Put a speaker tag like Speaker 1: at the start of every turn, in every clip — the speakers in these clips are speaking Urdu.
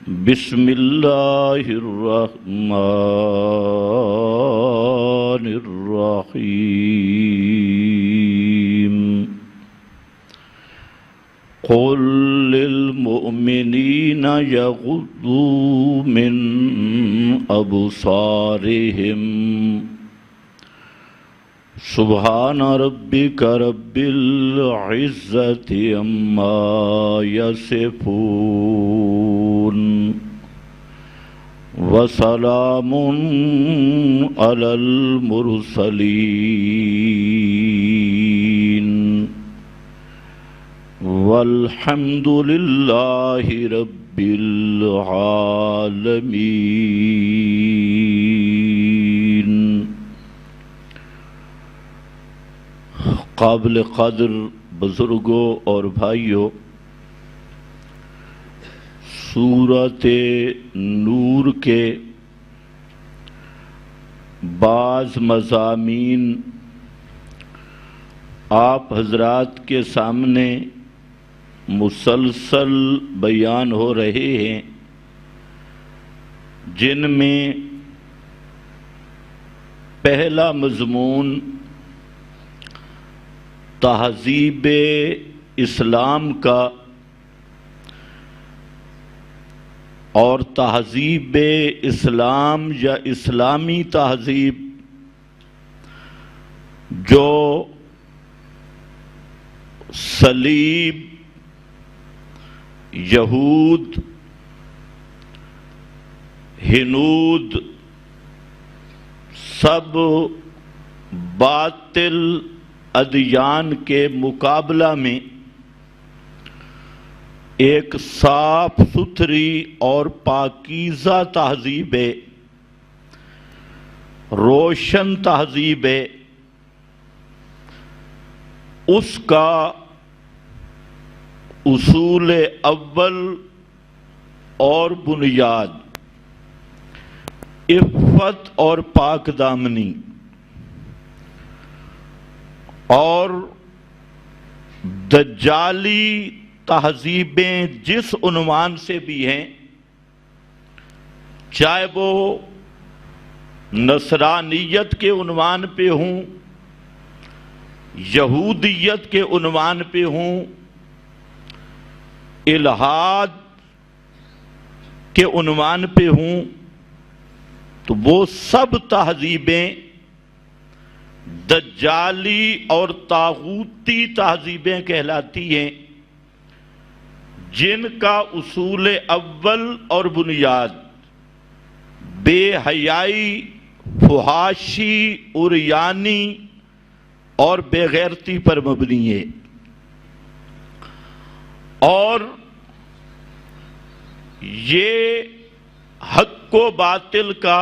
Speaker 1: بسم اللہ الرحمن الرحیم قل للمؤمنین یغضوا من ابصارہم سبحان ربک رب العزت عما یصفون وسلام علی المرسلین والحمد للہ رب العالمین۔ قابل قدر بزرگوں اور بھائیوں، سورۃ نور کے بعض مضامین آپ حضرات کے سامنے مسلسل بیان ہو رہے ہیں، جن میں پہلا مضمون تہذیب اسلام کا اور تہذیب اسلام یا اسلامی تہذیب جو صلیب، یہود، ہنود سب باطل ادیان کے مقابلہ میں ایک صاف ستھری اور پاکیزہ تہذیب ہے، روشن تہذیب ہے، اس کا اصول اول اور بنیاد عفت اور پاک دامنی اور دجالی تہذیبیں جس عنوان سے بھی ہیں، چاہے وہ نصرانیت کے عنوان پہ ہوں، یہودیت کے عنوان پہ ہوں، الحاد کے عنوان پہ ہوں، تو وہ سب تہذیبیں دجالی اور طاغوتی تہذیبیں کہلاتی ہیں، جن کا اصول اول اور بنیاد بے حیائی، فحاشی، عریانی اور بے غیرتی پر مبنی ہے، اور یہ حق و باطل کا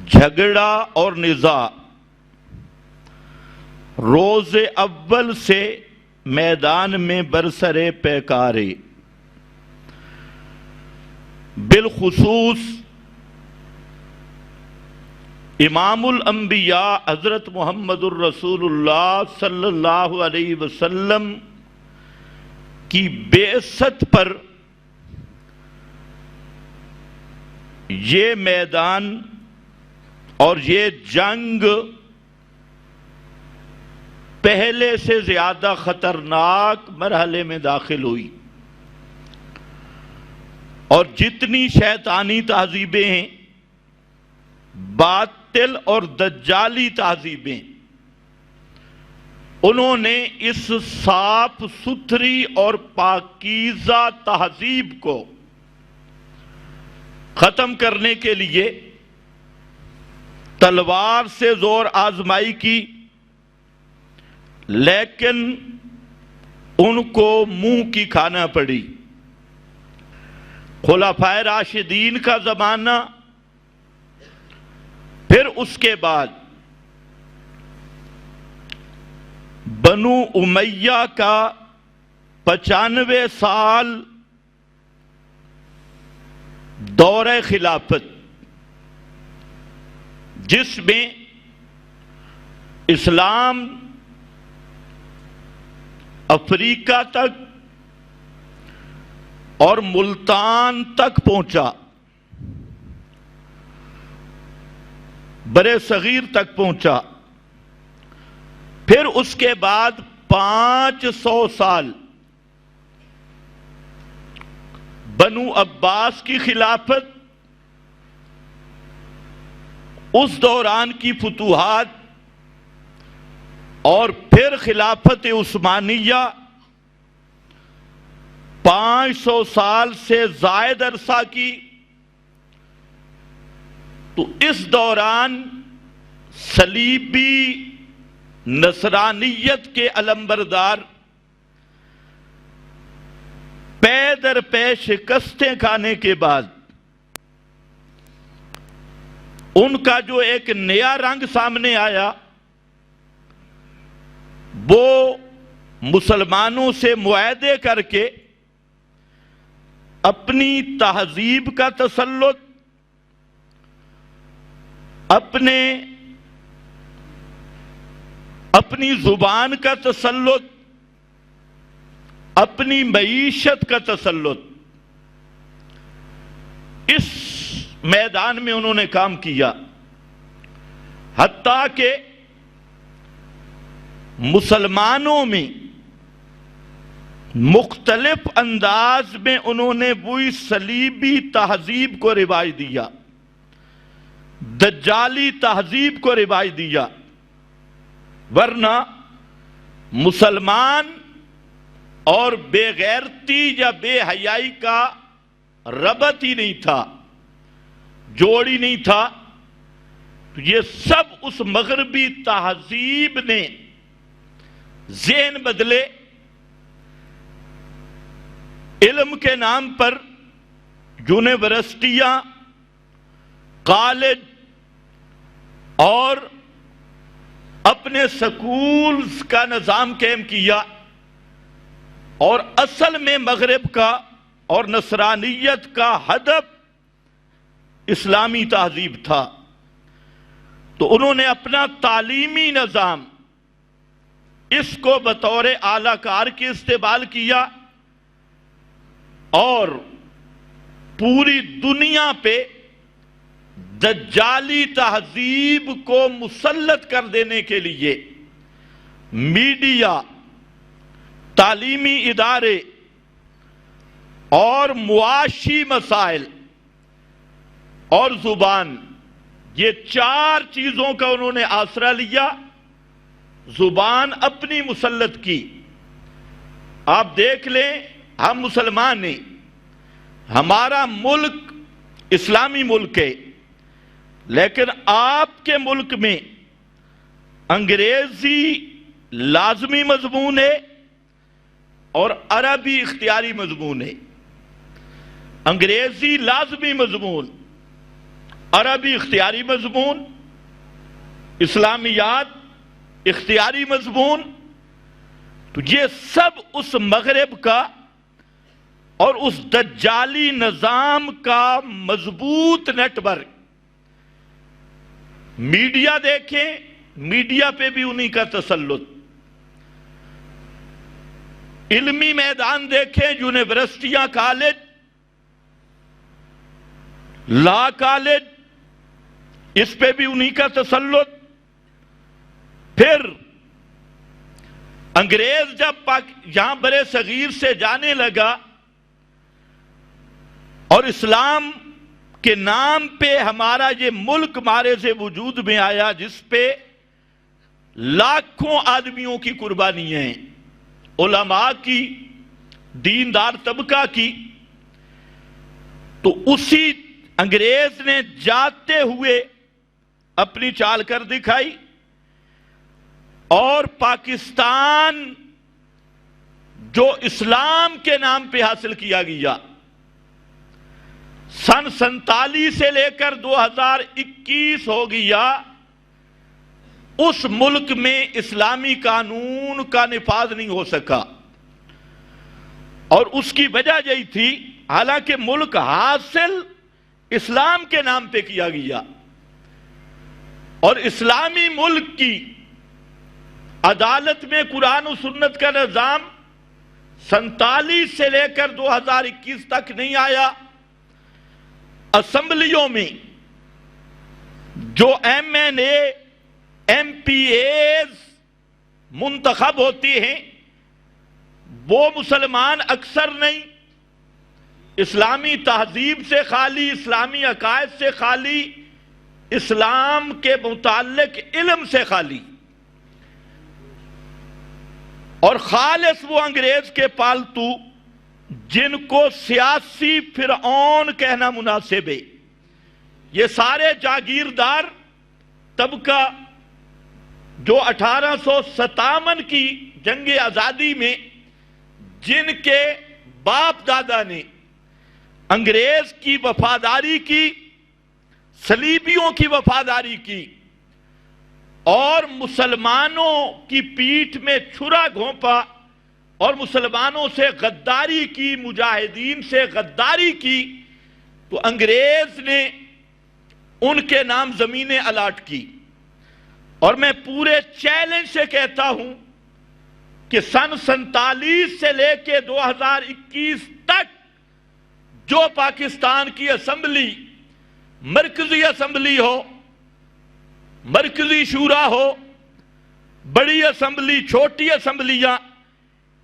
Speaker 1: جھگڑا اور نزاع روز اول سے میدان میں برسر پیکار ہے۔ بالخصوص امام الانبیاء حضرت محمد الرسول اللہ صلی اللہ علیہ وسلم کی بعثت پر یہ میدان اور یہ جنگ پہلے سے زیادہ خطرناک مرحلے میں داخل ہوئی، اور جتنی شیطانی تہذیبیں ہیں، باطل اور دجالی تہذیبیں، انہوں نے اس صاف ستھری اور پاکیزہ تہذیب کو ختم کرنے کے لیے تلوار سے زور آزمائی کی، لیکن ان کو منہ کی کھانا پڑی۔ خلفائے راشدین کا زمانہ، پھر اس کے بعد بنو امیہ کا 95 سال دور خلافت، جس میں اسلام افریقہ تک اور ملتان تک پہنچا، برے صغیر تک پہنچا۔ پھر اس کے بعد 500 سال بنو عباس کی خلافت، اس دوران کی فتوحات، اور پھر خلافت عثمانیہ 500 سال سے زائد عرصہ کی۔ تو اس دوران صلیبی نصرانیت کے علمبردار پے در پے شکستیں کھانے کے بعد ان کا جو ایک نیا رنگ سامنے آیا، وہ مسلمانوں سے معاہدے کر کے اپنی تہذیب کا تسلط، اپنی زبان کا تسلط، اپنی معیشت کا تسلط، اس میدان میں انہوں نے کام کیا، حتیٰ کہ مسلمانوں میں مختلف انداز میں انہوں نے وہی صلیبی تہذیب کو رواج دیا، دجالی تہذیب کو رواج دیا۔ ورنہ مسلمان اور بے غیرتی یا بے حیائی کا ربط ہی نہیں تھا، جوڑ ہی نہیں تھا۔ تو یہ سب اس مغربی تہذیب نے ذہن بدلے، علم کے نام پر یونیورسٹیاں، کالج اور اپنے سکولز کا نظام قائم کیا، اور اصل میں مغرب کا اور نصرانیت کا ہدف اسلامی تہذیب تھا۔ تو انہوں نے اپنا تعلیمی نظام اس کو بطور اعلی کار کے استعمال کیا، اور پوری دنیا پہ دجالی تہذیب کو مسلط کر دینے کے لیے میڈیا، تعلیمی ادارے اور معاشی مسائل اور زبان، یہ 4 چیزوں کا انہوں نے آسرا لیا۔ زبان اپنی مسلط کی۔ آپ دیکھ لیں، ہم مسلمان ہیں، ہمارا ملک اسلامی ملک ہے، لیکن آپ کے ملک میں انگریزی لازمی مضمون ہے اور عربی اختیاری مضمون ہے۔ انگریزی لازمی مضمون، عربی اختیاری مضمون، اسلامیات اختیاری مضمون۔ تو یہ سب اس مغرب کا اور اس دجالی نظام کا مضبوط نیٹ ورک۔ میڈیا دیکھیں، میڈیا پہ بھی انہی کا تسلط۔ علمی میدان دیکھیں، یونیورسٹیاں، کالج، لا کالج، اس پہ بھی انہی کا تسلط۔ پھر انگریز جب یہاں برے صغیر سے جانے لگا اور اسلام کے نام پہ ہمارا یہ ملک مارے سے وجود میں آیا، جس پہ لاکھوں آدمیوں کی قربانیاں ہیں، علماء کی، دیندار طبقہ کی، تو اسی انگریز نے جاتے ہوئے اپنی چال کر دکھائی، اور پاکستان جو اسلام کے نام پہ حاصل کیا گیا، سن 47 سے لے کر 2021 ہو گیا، اس ملک میں اسلامی قانون کا نفاذ نہیں ہو سکا۔ اور اس کی وجہ یہی تھی، حالانکہ ملک حاصل اسلام کے نام پہ کیا گیا، اور اسلامی ملک کی عدالت میں قرآن و سنت کا نظام 47 سے لے کر 2021 تک نہیں آیا۔ اسمبلیوں میں جو M N A M P A's منتخب ہوتی ہیں وہ مسلمان اکثر نہیں، اسلامی تہذیب سے خالی، اسلامی عقائد سے خالی، اسلام کے متعلق علم سے خالی، اور خالص وہ انگریز کے پالتو جن کو سیاسی فرعون کہنا مناسب ہے۔ یہ سارے جاگیردار طبقہ جو 1857 کی جنگ آزادی میں جن کے باپ دادا نے انگریز کی وفاداری کی، صلیبیوں کی وفاداری کی، اور مسلمانوں کی پیٹھ میں چھرا گھونپا اور مسلمانوں سے غداری کی، مجاہدین سے غداری کی، تو انگریز نے ان کے نام زمینیں الاٹ کی۔ اور میں پورے چیلنج سے کہتا ہوں کہ سن 47 سے لے کے 2021 تک جو پاکستان کی اسمبلی، مرکزی اسمبلی ہو، مرکزی شورا ہو، بڑی اسمبلی، چھوٹی اسمبلیاں،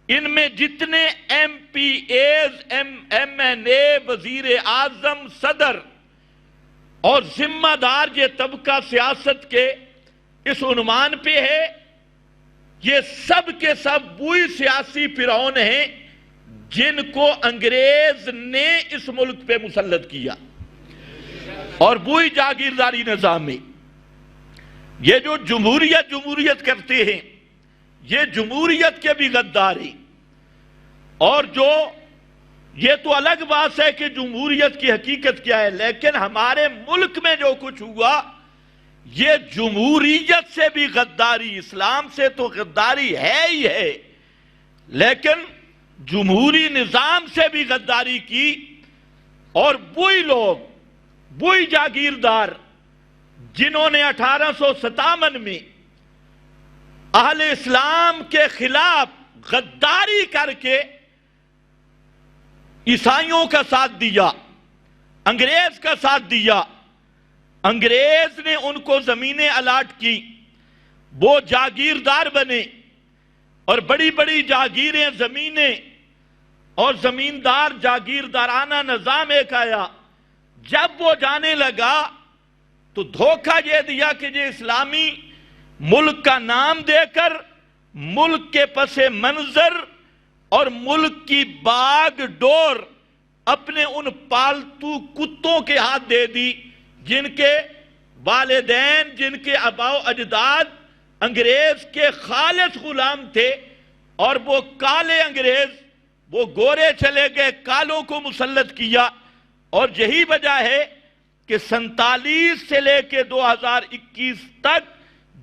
Speaker 1: ان میں جتنے M P As, M N A, وزیر اعظم، صدر اور ذمہ دار یہ طبقہ سیاست کے اس عنوان پہ ہے، یہ سب کے سب وہی سیاسی فرعون ہیں جن کو انگریز نے اس ملک پہ مسلط کیا، اور وہی جاگیرداری نظام ہے۔ یہ جو جمہوریت کرتے ہیں، یہ جمہوریت کے بھی غدار ہیں، اور جو یہ تو الگ بات ہے کہ جمہوریت کی حقیقت کیا ہے، لیکن ہمارے ملک میں جو کچھ ہوا یہ جمہوریت سے بھی غداری، اسلام سے تو غداری ہے ہی ہے، لیکن جمہوری نظام سے بھی غداری کی، اور وہی لوگ، وہی جاگیردار جنہوں نے 1857 میں اہل اسلام کے خلاف غداری کر کے عیسائیوں کا ساتھ دیا، انگریز کا ساتھ دیا، انگریز نے ان کو زمینیں الاٹ کی، وہ جاگیردار بنے، اور بڑی بڑی جاگیریں، زمینیں اور زمیندار، جاگیردارانہ نظام ایک آیا۔ جب وہ جانے لگا تو دھوکہ یہ دیا کہ یہ اسلامی ملک کا نام دے کر ملک کے پس منظر اور ملک کی باغ ڈور اپنے ان پالتو کتوں کے ہاتھ دے دی جن کے والدین، جن کے آباء و اجداد انگریز کے خالص غلام تھے، اور وہ کالے انگریز، وہ گورے چلے گئے، کالوں کو مسلط کیا۔ اور یہی وجہ ہے کہ 47 سے لے کے 2021 تک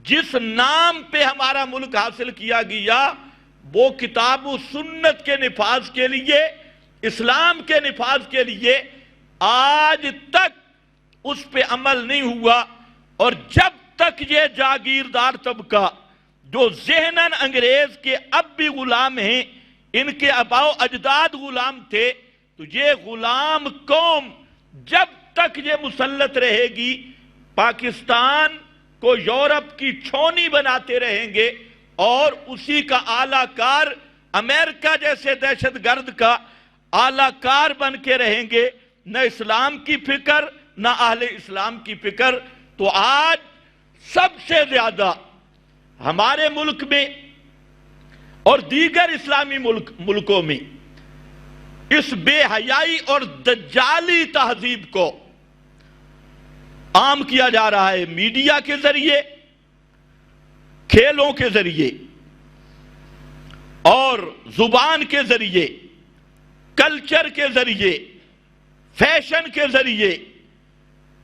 Speaker 1: جس نام پہ ہمارا ملک حاصل کیا گیا وہ کتاب و سنت کے نفاذ کے لیے، اسلام کے نفاذ کے لیے آج تک اس پہ عمل نہیں ہوا۔ اور جب تک یہ جاگیردار طبقہ جو ذہناً انگریز کے اب بھی غلام ہیں، ان کے آباء و اجداد غلام تھے، تو یہ غلام قوم جب تک یہ مسلط رہے گی پاکستان کو یورپ کی چھونی بناتے رہیں گے، اور اسی کا اعلیٰ کار، امریکہ جیسے دہشت گرد کا اعلیٰ کار بن کے رہیں گے، نہ اسلام کی فکر نہ اہل اسلام کی فکر۔ تو آج سب سے زیادہ ہمارے ملک میں اور دیگر اسلامی ملکوں میں اس بے حیائی اور دجالی تہذیب کو عام کیا جا رہا ہے، میڈیا کے ذریعے، کھیلوں کے ذریعے اور زبان کے ذریعے، کلچر کے ذریعے، فیشن کے ذریعے،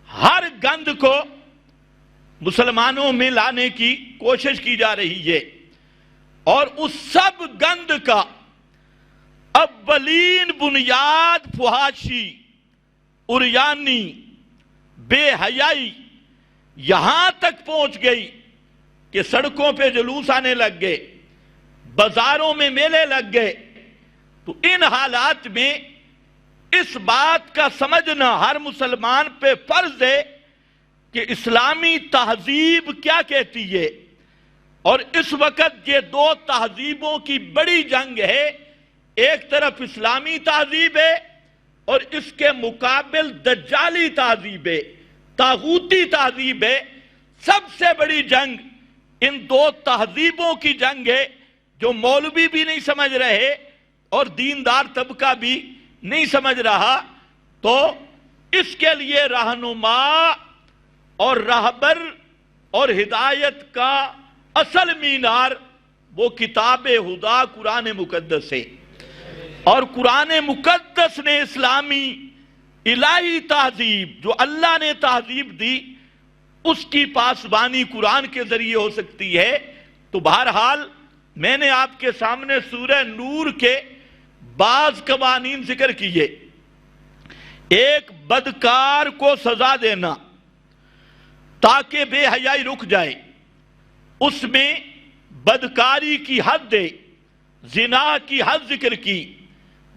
Speaker 1: ہر گند کو مسلمانوں میں لانے کی کوشش کی جا رہی ہے۔ اور اس سب گند کا اولین بنیاد فحاشی، عریانی، بے حیائی یہاں تک پہنچ گئی کہ سڑکوں پہ جلوس آنے لگ گئے، بازاروں میں میلے لگ گئے، تو ان حالات میں اس بات کا سمجھنا ہر مسلمان پہ فرض ہے کہ اسلامی تہذیب کیا کہتی ہے، اور اس وقت یہ دو تہذیبوں کی بڑی جنگ ہے۔ ایک طرف اسلامی تہذیب ہے اور اس کے مقابل دجالی تہذیب ہے، طاغوتی تہذیب ہے۔ سب سے بڑی جنگ ان دو تہذیبوں کی جنگ ہے، جو مولوی بھی نہیں سمجھ رہے اور دیندار طبقہ بھی نہیں سمجھ رہا۔ تو اس کے لیے رہنما اور راہبر اور ہدایت کا اصل مینار وہ کتاب خدا قرآن مقدس ہے، اور قرآن مقدس نے اسلامی الہی تہذیب جو اللہ نے تہذیب دی اس کی پاسبانی قرآن کے ذریعے ہو سکتی ہے۔ تو بہرحال میں نے آپ کے سامنے سورہ نور کے بعض قوانین ذکر کیے۔ ایک بدکار کو سزا دینا تاکہ بے حیائی رک جائے، اس میں بدکاری کی حد ہے، زنا کی حد ذکر کی۔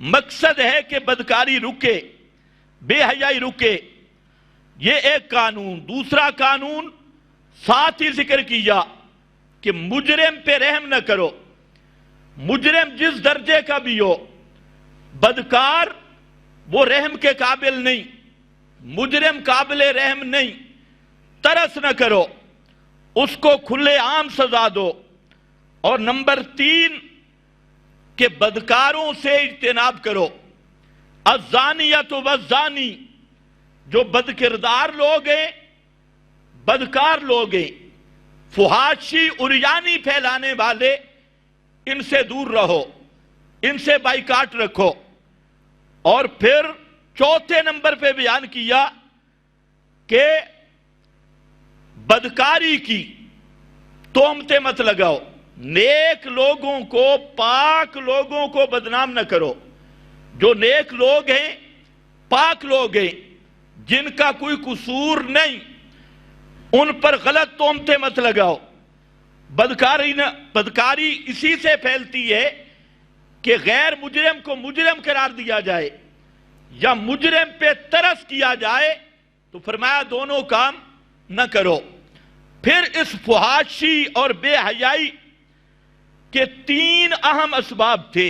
Speaker 1: مقصد ہے کہ بدکاری رکے، بے حیائی رکے، یہ ایک قانون۔ دوسرا قانون ساتھ ہی ذکر کیا کہ مجرم پہ رحم نہ کرو، مجرم جس درجے کا بھی ہو، بدکار وہ رحم کے قابل نہیں، مجرم قابل رحم نہیں، ترس نہ کرو، اس کو کھلے عام سزا دو۔ اور نمبر 3 کہ بدکاروں سے اجتناب کرو۔ الزانیۃ والزانی، جو بدکردار لوگ ہیں، بدکار لوگ ہیں، فحاشی عریانی پھیلانے والے، ان سے دور رہو، ان سے بائیکاٹ رکھو۔ اور پھر چوتھے نمبر پہ بیان کیا کہ بدکاری کی تہمتیں مت لگاؤ، نیک لوگوں کو، پاک لوگوں کو بدنام نہ کرو۔ جو نیک لوگ ہیں، پاک لوگ ہیں، جن کا کوئی قصور نہیں، ان پر غلط تہمتیں مت لگاؤ۔ بدکاری اسی سے پھیلتی ہے کہ غیر مجرم کو مجرم قرار دیا جائے یا مجرم پہ ترس کیا جائے، تو فرمایا دونوں کام نہ کرو۔ پھر اس فحاشی اور بے حیائی کے 3 اہم اسباب تھے۔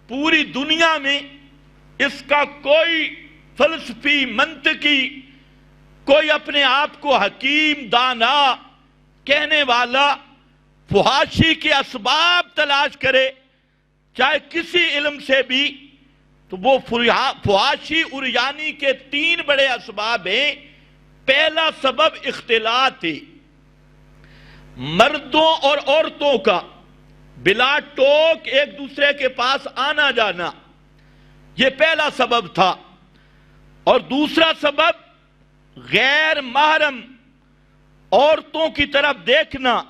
Speaker 1: پوری دنیا میں اس کا کوئی فلسفی، منطقی، کوئی اپنے آپ کو حکیم، دانا کہنے والا فحاشی کے اسباب تلاش کرے، چاہے کسی علم سے بھی، تو وہ فحاشی عریانی کے 3 بڑے اسباب ہیں۔ پہلا سبب اختلاط ہے، مردوں اور عورتوں کا بلا ٹوک ایک دوسرے کے پاس آنا جانا، یہ پہلا سبب تھا۔ اور دوسرا سبب غیر محرم عورتوں کی طرف دیکھنا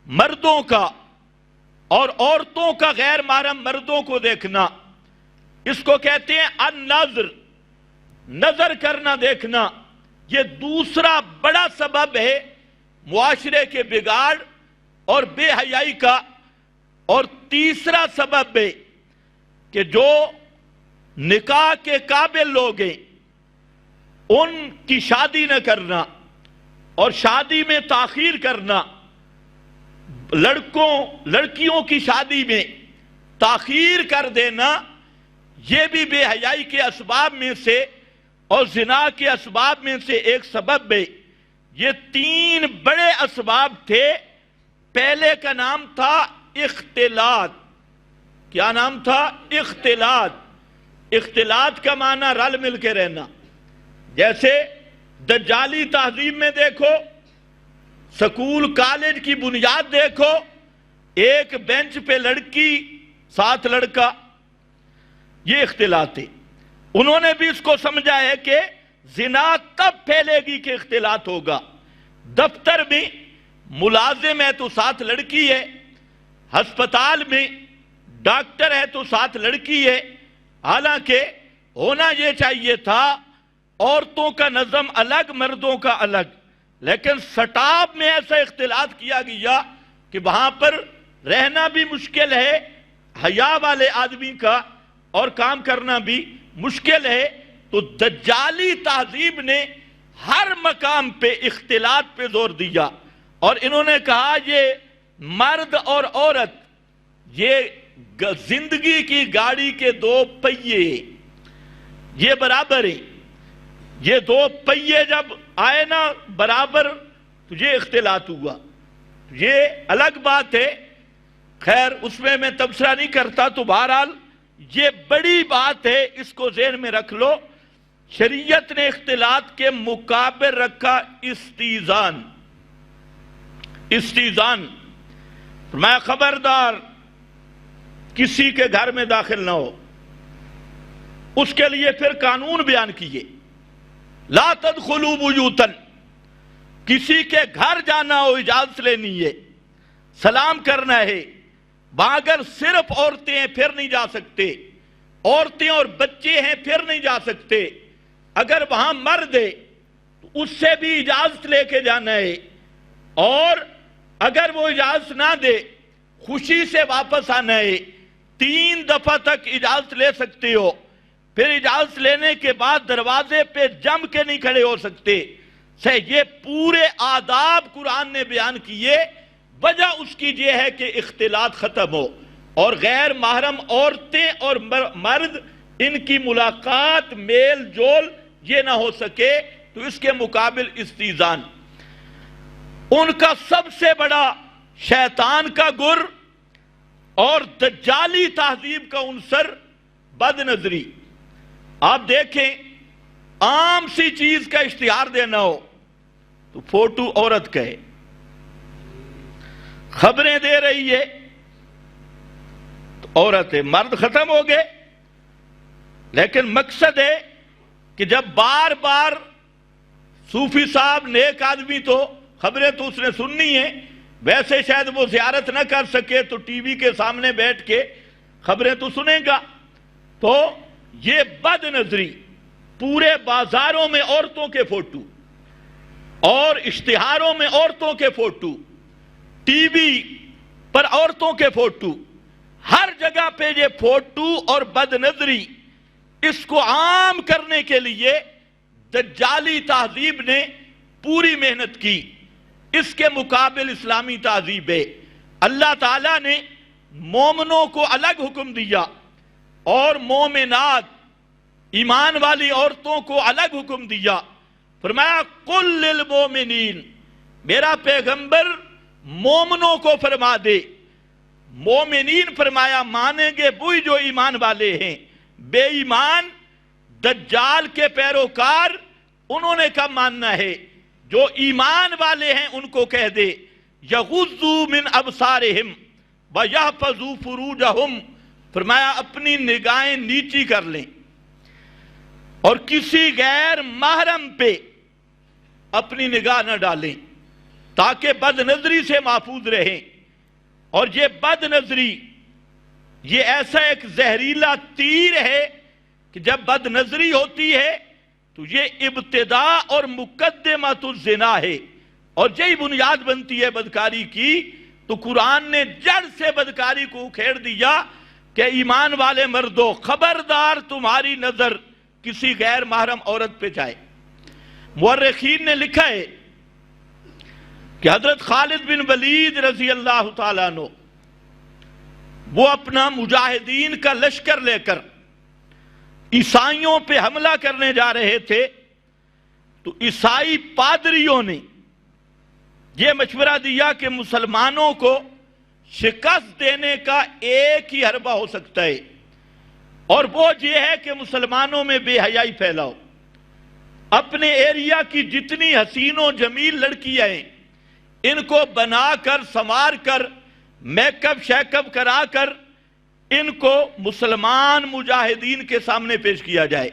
Speaker 1: مردوں کا، اور عورتوں کا غیر محرم مردوں کو دیکھنا، اس کو کہتے ہیں النظر، نظر کرنا، دیکھنا۔ یہ دوسرا بڑا سبب ہے معاشرے کے بگاڑ اور بے حیائی کا۔ اور تیسرا سبب ہے کہ جو نکاح کے قابل لوگ ہیں ان کی شادی نہ کرنا اور شادی میں تاخیر کرنا، لڑکیوں کی شادی میں تاخیر کر دینا، یہ بھی بے حیائی کے اسباب میں سے اور زنا کے اسباب میں سے ایک سبب ہے۔ یہ 3 بڑے اسباب تھے۔ پہلے کا نام تھا اختلاط۔ کیا نام تھا؟ اختلاط۔ اختلاط کا معنی رل مل کے رہنا۔ جیسے دجالی تہذیب میں دیکھو، سکول کالج کی بنیاد دیکھو، ایک بینچ پہ لڑکی، ساتھ لڑکا، یہ اختلاط ہے۔ انہوں نے بھی اس کو سمجھا ہے کہ زنا تب پھیلے گی کہ اختلاط ہوگا۔ دفتر میں ملازم ہے تو ساتھ لڑکی ہے، ہسپتال میں ڈاکٹر ہے تو ساتھ لڑکی ہے۔ حالانکہ ہونا یہ چاہیے تھا عورتوں کا نظم الگ، مردوں کا الگ، لیکن سٹاپ میں ایسا اختلاط کیا گیا کہ وہاں پر رہنا بھی مشکل ہے، حیا والے آدمی کا اور کام کرنا بھی مشکل ہے، تو دجالی تہذیب نے ہر مقام پہ اختلاط پہ زور دیا، اور انہوں نے کہا یہ مرد اور عورت یہ زندگی کی گاڑی کے دو پہیے یہ برابر ہیں، یہ دو پہیے جب آئے نا برابر تو یہ اختلاط ہوا، یہ الگ بات ہے، خیر اس میں تبصرہ نہیں کرتا، تو بہرحال یہ بڑی بات ہے، اس کو ذہن میں رکھ لو۔ شریعت نے اختلاط کے مقابل رکھا استیزان، استیزان فرمایا خبردار کسی کے گھر میں داخل نہ ہو، اس کے لیے پھر قانون بیان کیے، لا تدخلوا بیوتا، کسی کے گھر جانا ہو اجازت لینی ہے، سلام کرنا ہے، وہاں اگر صرف عورتیں ہیں پھر نہیں جا سکتے، عورتیں اور بچے ہیں پھر نہیں جا سکتے، اگر وہاں مرد ہے تو اس سے بھی اجازت لے کے جانا ہے، اور اگر وہ اجازت نہ دے خوشی سے واپس آنا ہے، 3 دفعہ تک اجازت لے سکتے ہو، پھر اجازت لینے کے بعد دروازے پہ جم کے نہیں کھڑے ہو سکتے، یہ پورے آداب قرآن نے بیان کیے، وجہ اس کی یہ ہے کہ اختلاط ختم ہو اور غیر محرم عورتیں اور مرد ان کی ملاقات میل جول یہ نہ ہو سکے، تو اس کے مقابل استیزان۔ ان کا سب سے بڑا شیطان کا گر اور دجالی تہذیب کا عنصر بد نظری۔ آپ دیکھیں عام سی چیز کا اشتہار دینا ہو تو فوٹو عورت کا ہے، خبریں دے رہی ہے تو عورت ہے، مرد ختم ہو گئے، لیکن مقصد ہے کہ جب بار بار صوفی صاحب نیک آدمی تو خبریں تو اس نے سننی ہیں، ویسے شاید وہ زیارت نہ کر سکے تو ٹی وی کے سامنے بیٹھ کے خبریں تو سنے گا، تو یہ بد نظری پورے بازاروں میں عورتوں کے فوٹو اور اشتہاروں میں عورتوں کے فوٹو، ٹی وی پر عورتوں کے فوٹو، ہر جگہ پہ یہ فوٹو اور بد نظری، اس کو عام کرنے کے لیے دجالی تہذیب نے پوری محنت کی۔ اس کے مقابل اسلامی تہذیب ہے، اللہ تعالیٰ نے مومنوں کو الگ حکم دیا اور مومنات ایمان والی عورتوں کو الگ حکم دیا، فرمایا قل للمومنین، میرا پیغمبر مومنوں کو فرما دے، مومنین فرمایا مانیں گے وہی جو ایمان والے ہیں، بے ایمان دجال کے پیروکار انہوں نے کب ماننا ہے، جو ایمان والے ہیں ان کو کہہ دے یغضوا من ابصارہم ویحفظوا فروجہم، فرمایا اپنی نگاہیں نیچی کر لیں اور کسی غیر محرم پہ اپنی نگاہ نہ ڈالیں تاکہ بد نظری سے محفوظ رہیں۔ اور یہ بد نظری یہ ایسا ایک زہریلا تیر ہے کہ جب بد نظری ہوتی ہے تو یہ ابتدا اور مقدمۃ الزنا ہے، اور یہی بنیاد بنتی ہے بدکاری کی، تو قرآن نے جڑ سے بدکاری کو اکھیڑ دیا کہ ایمان والے مردوں خبردار تمہاری نظر کسی غیر محرم عورت پہ جائے۔ مورخین نے لکھا ہے کہ حضرت خالد بن ولید رضی اللہ تعالیٰ عنہ وہ اپنا مجاہدین کا لشکر لے کر عیسائیوں پہ حملہ کرنے جا رہے تھے، تو عیسائی پادریوں نے یہ مشورہ دیا کہ مسلمانوں کو شکست دینے کا ایک ہی حربہ ہو سکتا ہے، اور وہ یہ ہے کہ مسلمانوں میں بے حیائی پھیلاؤ، اپنے ایریا کی جتنی حسین و جمیل لڑکیاں ہیں ان کو بنا کر سنوار کر میک اپ شیک اپ کرا کر ان کو مسلمان مجاہدین کے سامنے پیش کیا جائے۔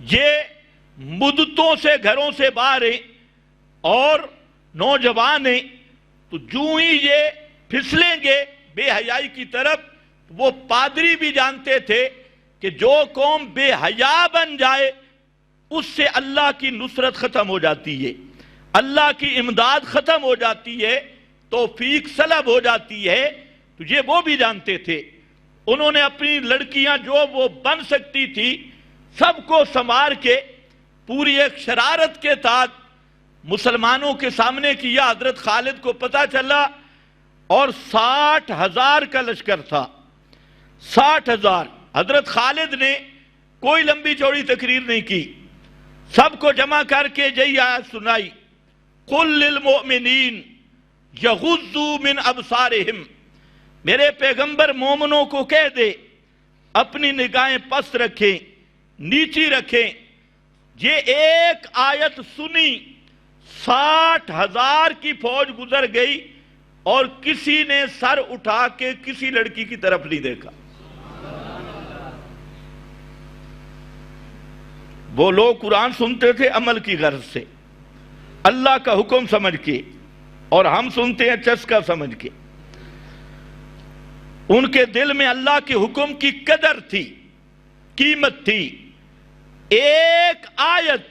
Speaker 1: یہ مدتوں سے گھروں سے باہر ہیں اور نوجوان ہیں، تو جو ہی یہ پھسلیں گے بے حیائی کی طرف، وہ پادری بھی جانتے تھے کہ جو قوم بے حیا بن جائے اس سے اللہ کی نصرت ختم ہو جاتی ہے، اللہ کی امداد ختم ہو جاتی ہے، توفیق سلب ہو جاتی ہے، تو یہ وہ بھی جانتے تھے۔ انہوں نے اپنی لڑکیاں جو وہ بن سکتی تھی سب کو سنوار کے پوری ایک شرارت کے تحت مسلمانوں کے سامنے کیا۔ حضرت خالد کو پتہ چلا اور 60,000 کا لشکر تھا، 60,000۔ حضرت خالد نے کوئی لمبی چوڑی تقریر نہیں کی، سب کو جمع کر کے یہی آیت سنائی، قُلْ لِلْمُؤْمِنِينَ يَغُضُّوا مِنْ أَبْصَارِهِمْ، میرے پیغمبر مومنوں کو کہہ دے اپنی نگاہیں پست رکھیں، نیچی رکھیں۔ یہ ایک آیت سنی، 60,000 کی فوج گزر گئی اور کسی نے سر اٹھا کے کسی لڑکی کی طرف نہیں دیکھا۔ وہ لوگ قرآن سنتے تھے عمل کی غرض سے، اللہ کا حکم سمجھ کے، اور ہم سنتے ہیں چسکا سمجھ کے۔ ان کے دل میں اللہ کے حکم کی قدر تھی، قیمت تھی۔ ایک آیت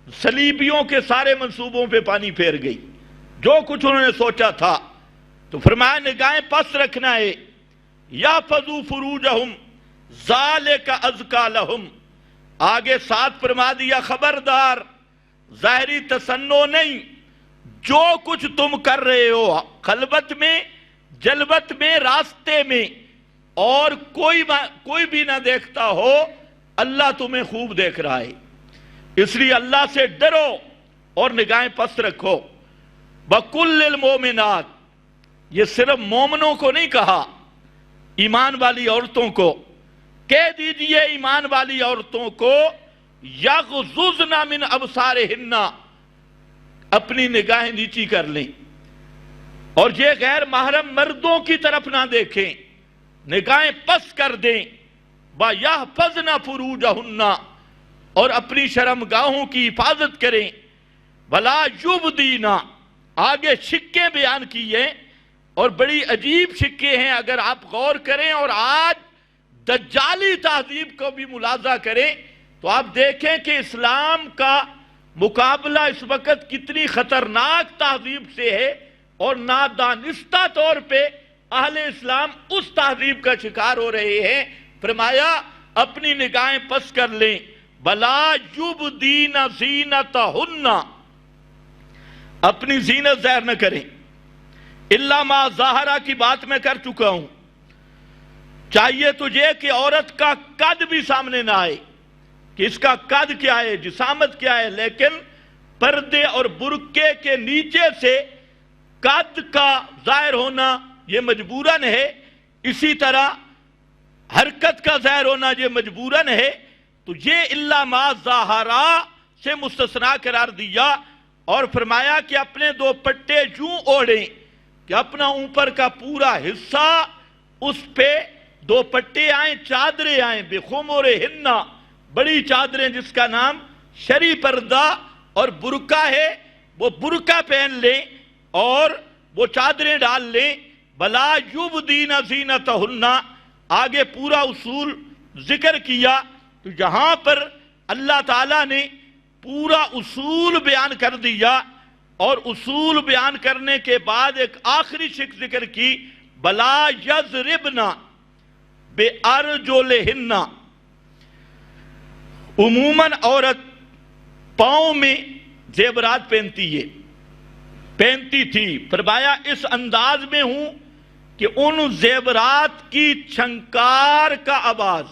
Speaker 1: صلیبیوں کے سارے منصوبوں پہ پانی پھیر گئی، جو کچھ انہوں نے سوچا تھا۔ تو فرمایا نگاہیں پس رکھنا ہے، یحفظوا فروجہم ذالک ازکی لہم۔ آگے ساتھ فرما دیا خبردار ظاہری تصنع نہیں، جو کچھ تم کر رہے ہو خلوت میں، جلوت میں، راستے میں، اور کوئی بھی نہ دیکھتا ہو، اللہ تمہیں خوب دیکھ رہا ہے۔ اس لیے اللہ سے ڈرو اور نگاہیں پست رکھو۔ وَقُلْ لِلْمُؤْمِنَاتِ، یہ صرف مومنوں کو نہیں کہا، ایمان والی عورتوں کو کہہ دیجئے، ایمان والی عورتوں کو یغضضن من ابصارہن، اپنی نگاہیں نیچی کر لیں، اور یہ غیر محرم مردوں کی طرف نہ دیکھیں، نگاہیں پس کر دیں۔ وَيَحْفَظْنَ فُرُوجَهُنَّ، اور اپنی شرمگاہوں کی حفاظت کریں۔ وَلَا يُبْدِينَ، آگے شکیں بیان کیے، اور بڑی عجیب شکیں ہیں اگر آپ غور کریں اور آج دجالی تہذیب کو بھی ملاحظہ کریں تو آپ دیکھیں کہ اسلام کا مقابلہ اس وقت کتنی خطرناک تہذیب سے ہے، اور نادانستہ طور پہ اہل اسلام اس تہذیب کا شکار ہو رہے ہیں۔ فرمایا اپنی نگاہیں پس کر لیں، وَلَا يُبْدِينَ زِينَتَهُنَّ، اپنی زینت ظاہر نہ کریں، الا ما ظاہرہ کی بات میں کر چکا ہوں۔ چاہیے تجھے کہ عورت کا قد بھی سامنے نہ آئے کہ اس کا قد کیا ہے، جسامت کیا ہے، لیکن پردے اور برقعے کے نیچے سے قد کا ظاہر ہونا یہ مجبوراً ہے، اسی طرح حرکت کا ظاہر ہونا یہ مجبوراً ہے۔ تو یہ الا ما ظاہرہ سے مستثنیٰ قرار دیا، اور فرمایا کہ اپنے دوپٹے یوں اوڑھیں کہ اپنا اوپر کا پورا حصہ اس پہ دوپٹے آئیں، چادریں آئیں، بِخُمُرِهِنَّ، بڑی چادریں جس کا نام شرعی پردہ اور برقع ہے، وہ برقع پہن لیں اور وہ چادریں ڈال لیں۔ وَلَا يُبْدِينَ زِينَتَهُنَّ، آگے پورا اصول ذکر کیا۔ تو یہاں پر اللہ تعالیٰ نے پورا اصول بیان کر دیا، اور اصول بیان کرنے کے بعد ایک آخری شک ذکر کی، وَلَا يَضْرِبْنَ بِأَرْجُلِهِنَّ، عموماً عورت پاؤں میں زیورات پہنتی تھی، فرمایا اس انداز میں ہوں کہ ان زیورات کی چھنکار کا آواز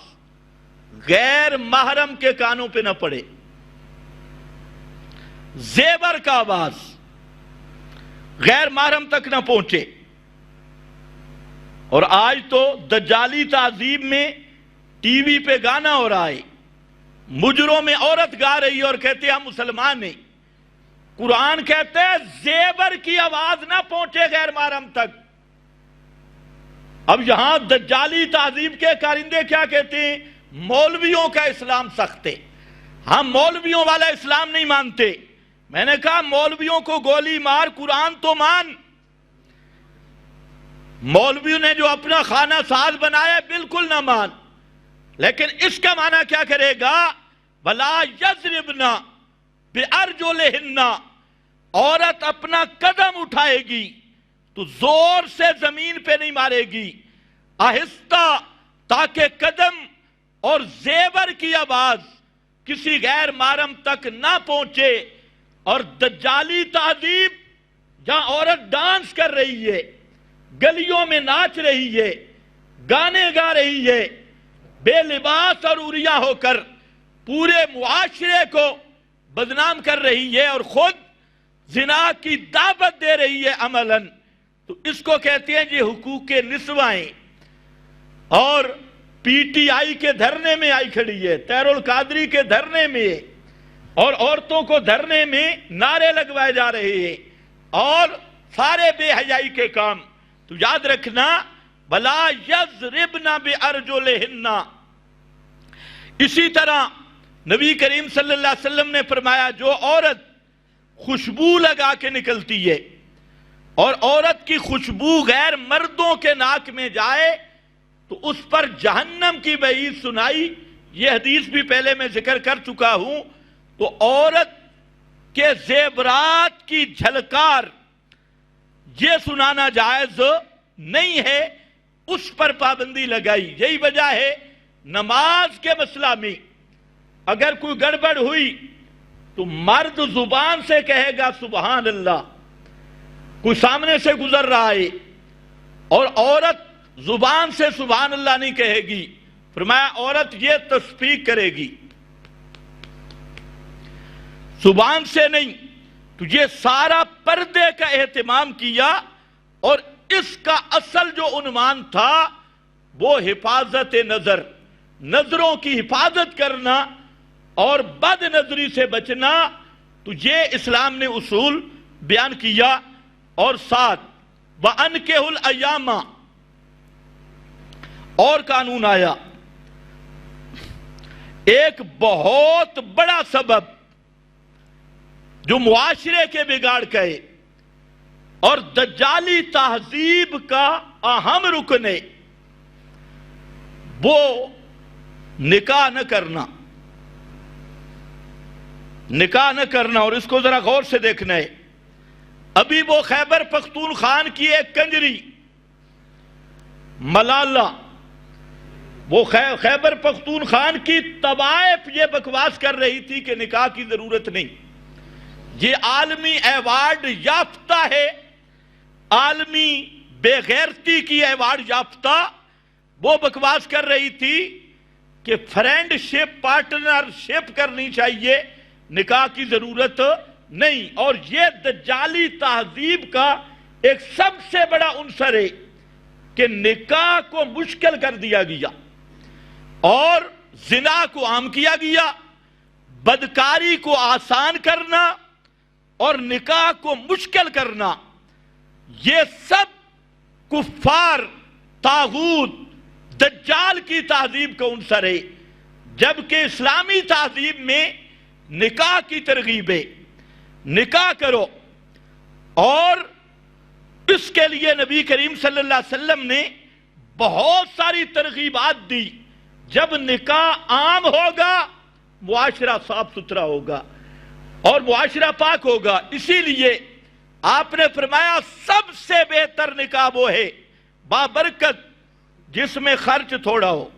Speaker 1: غیر محرم کے کانوں پہ نہ پڑے، زیور کا آواز غیر محرم تک نہ پہنچے۔ اور آج تو دجالی تہذیب میں ٹی وی پہ گانا ہو رہا ہے، مجروں میں عورت گا رہی ہے اور کہتے ہیں ہم مسلمان ہیں۔ قرآن کہتے ہیں زیور کی آواز نہ پہنچے غیر محرم تک۔ اب یہاں دجالی تہذیب کے کارندے کیا کہتے ہیں؟ مولویوں کا اسلام سخت ہے، ہم مولویوں والا اسلام نہیں مانتے۔ میں نے کہا مولویوں کو گولی مار، قرآن تو مان۔ مولویوں نے جو اپنا خانہ ساز بنایا بالکل نہ مان، لیکن اس کا معنی کیا کرے گا؟ وَلَا يَضْرِبْنَ بِأَرْجُلِهِنَّ، عورت اپنا قدم اٹھائے گی تو زور سے زمین پہ نہیں مارے گی، آہستہ تاکہ قدم اور زیور کی آواز کسی غیر محرم تک نہ پہنچے، اور دجالی تہذیب جہاں عورت ڈانس کر رہی ہے، گلیوں میں ناچ رہی ہے، گانے گا رہی ہے، بے لباس اور عریاں ہو کر پورے معاشرے کو بدنام کر رہی ہے اور خود زنا کی دعوت دے رہی ہے عملاً، تو اس کو کہتے ہیں یہ حقوق نسوائیں۔ اور پی ٹی آئی کے دھرنے میں آئی کھڑی ہے، طاہر القادری کے دھرنے میں، اور عورتوں کو دھرنے میں نعرے لگوائے جا رہے ہیں اور سارے بے حیائی کے کام۔ تو یاد رکھنا بلا یضربن بارجلہن۔ اسی طرح نبی کریم صلی اللہ علیہ وسلم نے فرمایا جو عورت خوشبو لگا کے نکلتی ہے اور عورت کی خوشبو غیر مردوں کے ناک میں جائے تو اس پر جہنم کی وعید سنائی۔ یہ حدیث بھی پہلے میں ذکر کر چکا ہوں۔ تو عورت کے زیورات کی جھلکار یہ سنانا جائز نہیں ہے، اس پر پابندی لگائی۔ یہی وجہ ہے نماز کے مسئلہ میں اگر کوئی گڑبڑ ہوئی تو مرد زبان سے کہے گا سبحان اللہ، کوئی سامنے سے گزر رہا ہے، اور عورت زبان سے سبحان اللہ نہیں کہے گی۔ فرمایا عورت یہ تسبیح کرے گی، زبان سے نہیں۔ تو یہ سارا پردے کا اہتمام کیا، اور اس کا اصل جو عنوان تھا وہ حفاظت نظر، نظروں کی حفاظت کرنا اور بد نظری سے بچنا۔ تو یہ اسلام نے اصول بیان کیا۔ اور ساتھ وَأَنْكِحُوا الْأَيَامَ اور قانون آیا، ایک بہت بڑا سبب جو معاشرے کے بگاڑ کا ہے اور دجالی تہذیب کا اہم رکن ہے، وہ نکاح نہ کرنا۔ نکاح نہ کرنا، اور اس کو ذرا غور سے دیکھنا ہے۔ ابھی وہ خیبر پختونخوا کی ایک کنجری ملالہ، وہ خیبر پختونخوا کی طوائف یہ بکواس کر رہی تھی کہ نکاح کی ضرورت نہیں۔ یہ عالمی ایوارڈ یافتہ ہے، عالمی بے غیرتی کی ایوارڈ یافتہ، وہ بکواس کر رہی تھی کہ فرینڈ شپ، پارٹنر شپ کرنی چاہیے، نکاح کی ضرورت نہیں۔ اور یہ دجالی تہذیب کا ایک سب سے بڑا عنصر ہے کہ نکاح کو مشکل کر دیا گیا اور زنا کو عام کیا گیا، بدکاری کو آسان کرنا اور نکاح کو مشکل کرنا، یہ سب کفار، طاغوت، دجال کی تہذیب کا عنصر ہے۔ جبکہ اسلامی تہذیب میں نکاح کی ترغیب ہے، نکاح کرو۔ اور اس کے لیے نبی کریم صلی اللہ علیہ وسلم نے بہت ساری ترغیبات دی۔ جب نکاح عام ہوگا معاشرہ صاف ستھرا ہوگا اور معاشرہ پاک ہوگا۔ اسی لیے آپ نے فرمایا سب سے بہتر نکاح وہ ہے بابرکت جس میں خرچ تھوڑا ہو۔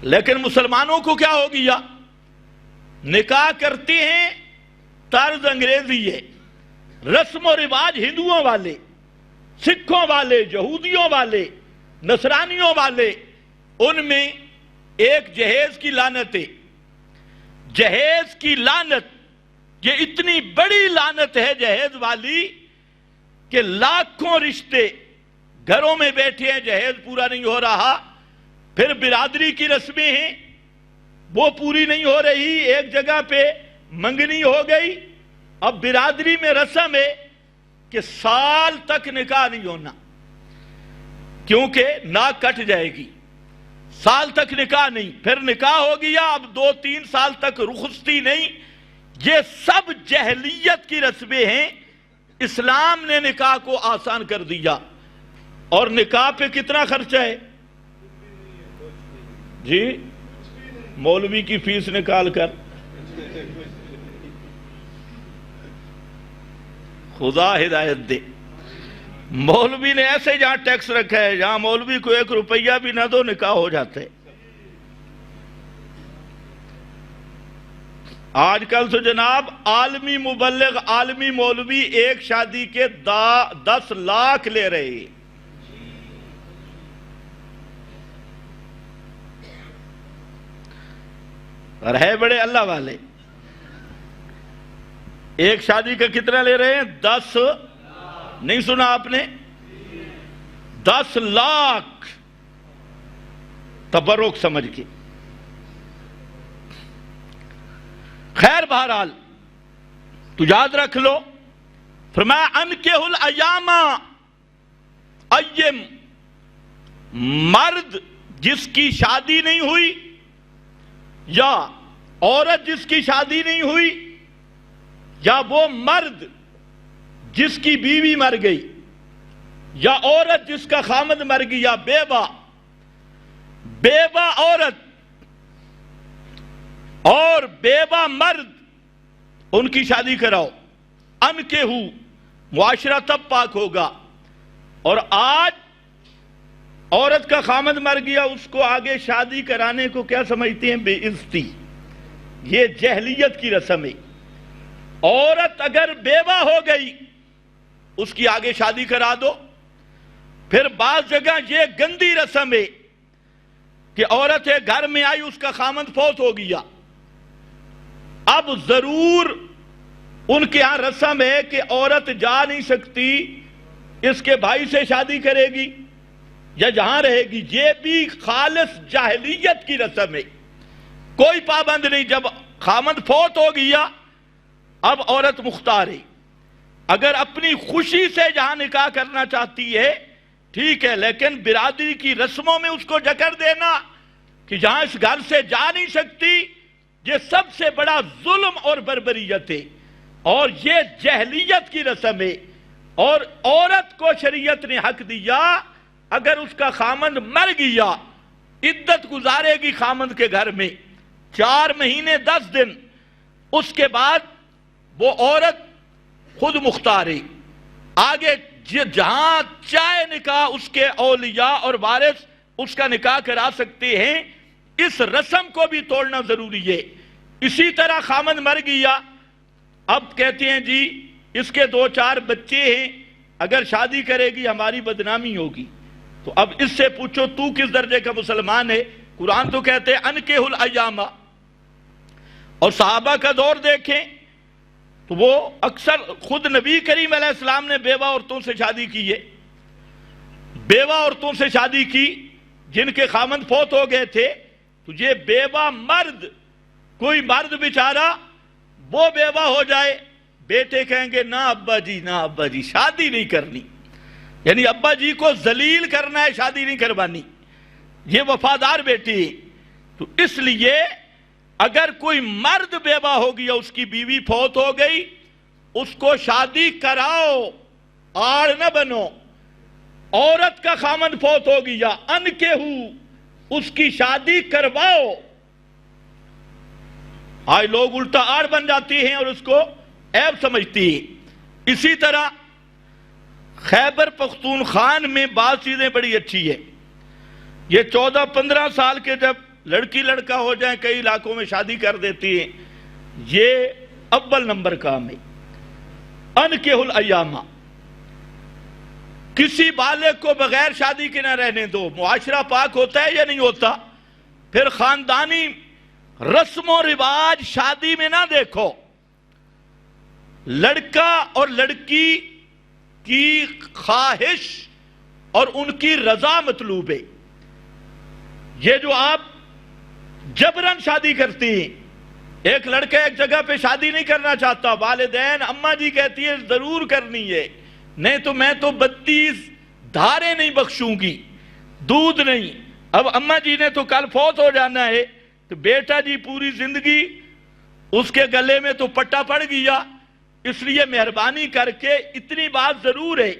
Speaker 1: لیکن مسلمانوں کو کیا ہو گیا؟ نکاح کرتے ہیں طرز انگریزی ہے، رسم و رواج ہندوؤں والے، سکھوں والے، یہودیوں والے، نصرانیوں والے، ان میں ایک جہیز کی لعنت ہے۔ جہیز کی لعنت، یہ اتنی بڑی لعنت ہے جہیز والی کہ لاکھوں رشتے گھروں میں بیٹھے ہیں، جہیز پورا نہیں ہو رہا۔ پھر برادری کی رسمیں ہیں، وہ پوری نہیں ہو رہی، ایک جگہ پہ منگنی ہو گئی، اب برادری میں رسم ہے کہ سال تک نکاح نہیں ہونا، کیونکہ ناک کٹ جائے گی، سال تک نکاح نہیں۔ پھر نکاح ہو گیا، اب 2-3 سال تک رخصتی نہیں۔ یہ سب جہلیت کی رسمیں ہیں۔ اسلام نے نکاح کو آسان کر دیا۔ اور نکاح پہ کتنا خرچہ ہے جی؟ مولوی کی فیس نکال کر، خدا ہدایت دے۔ مولوی نے ایسے جہاں ٹیکس رکھا ہے، جہاں مولوی کو 1 روپیہ بھی نہ دو نکاح ہو جاتے۔ آج کل تو جناب عالمی مبلغ، عالمی مولوی ایک شادی کے 10 لاکھ لے رہے ہیں۔ اور ہے بڑے اللہ والے، ایک شادی کا کتنا لے رہے ہیں؟ 10، نہیں سنا آپ نے؟ 10 لاکھ تبرک سمجھ کے۔ خیر بہرحال تو یاد رکھ لو، فرمایا انکحوا الایام، ایم، مرد جس کی شادی نہیں ہوئی یا عورت جس کی شادی نہیں ہوئی یا وہ مرد جس کی بیوی مر گئی یا عورت جس کا خامد مر گئی یا بیوہ عورت اور بیوہ مرد، ان کی شادی کراؤ۔ انکحوا، معاشرہ تب پاک ہوگا۔ اور آج عورت کا خامد مر گیا، اس کو آگے شادی کرانے کو کیا سمجھتے ہیں؟ بے عزتی۔ یہ جہلیت کی رسم ہے۔ عورت اگر بیوہ ہو گئی اس کی آگے شادی کرا دو۔ پھر بعض جگہ یہ گندی رسم ہے کہ عورت ایک گھر میں آئی، اس کا خامد فوت ہو گیا، اب ضرور ان کے ہاں رسم ہے کہ عورت جا نہیں سکتی، اس کے بھائی سے شادی کرے گی یا جہاں رہے گی۔ یہ بھی خالص جاہلیت کی رسم ہے، کوئی پابند نہیں۔ جب خامد فوت ہو گیا اب عورت مختار ہے، اگر اپنی خوشی سے جہاں نکاح کرنا چاہتی ہے ٹھیک ہے، لیکن برادری کی رسموں میں اس کو جکڑ دینا کہ جہاں اس گھر سے جا نہیں سکتی، یہ سب سے بڑا ظلم اور بربریت ہے، اور یہ جہلیت کی رسم ہے۔ اور عورت کو شریعت نے حق دیا، اگر اس کا خامند مر گیا عدت گزارے گی خامند کے گھر میں 4 مہینے 10 دن، اس کے بعد وہ عورت خود مختار ہے، آگے جہاں چاہے نکاح اس کے اولیاء اور وارث اس کا نکاح کرا سکتے ہیں۔ اس رسم کو بھی توڑنا ضروری ہے۔ اسی طرح خامند مر گیا، اب کہتے ہیں جی اس کے 2-4 بچے ہیں، اگر شادی کرے گی ہماری بدنامی ہوگی۔ تو اب اس سے پوچھو تو کس درجے کا مسلمان ہے؟ قرآن تو کہتے ہیں انکحوا الایام، اور صحابہ کا دور دیکھیں تو وہ اکثر خود نبی کریم علیہ السلام نے بیوہ عورتوں سے شادی کی ہے، بیوہ عورتوں سے شادی کی جن کے خامند فوت ہو گئے تھے۔ تو یہ بیوہ مرد، کوئی مرد بیچارہ وہ بیوہ ہو جائے، بیٹے کہیں گے نہ ابا جی شادی نہیں کرنی، یعنی ابا جی کو ذلیل کرنا ہے، شادی نہیں کروانی، یہ وفادار بیٹی ہے۔ تو اس لیے اگر کوئی مرد بیوہ ہو گیا، اس کی بیوی فوت ہو گئی، اس کو شادی کراؤ، آڑ نہ بنو۔ عورت کا خامند فوت ہو گیا، انکحوا، اس کی شادی کرواؤ۔ آج لوگ الٹا آڑ بن جاتی ہیں اور اس کو عیب سمجھتی ہیں۔ اسی طرح خیبر پختونخوان میں بعض چیزیں بڑی اچھی ہیں۔ یہ 14-15 سال کے جب لڑکی لڑکا ہو جائیں کئی علاقوں میں شادی کر دیتی ہیں، یہ اول نمبر کام ہے۔ انکحوا الایام، کسی بالغ کو بغیر شادی کے نہ رہنے دو۔ معاشرہ پاک ہوتا ہے یا نہیں ہوتا؟ پھر خاندانی رسم و رواج شادی میں نہ دیکھو، لڑکا اور لڑکی کی خواہش اور ان کی رضا مطلوب ہے۔ یہ جو آپ جبرن شادی کرتی ہیں، ایک لڑکا ایک جگہ پہ شادی نہیں کرنا چاہتا، والدین اماں جی کہتی ہے ضرور کرنی ہے، نہیں تو میں تو 32 دھاریں نہیں بخشوں گی، دودھ نہیں۔ اب اماں جی نے تو کل فوت ہو جانا ہے، تو بیٹا جی پوری زندگی اس کے گلے میں تو پٹا پڑ گیا۔ اس لیے مہربانی کر کے اتنی بات ضرور ہے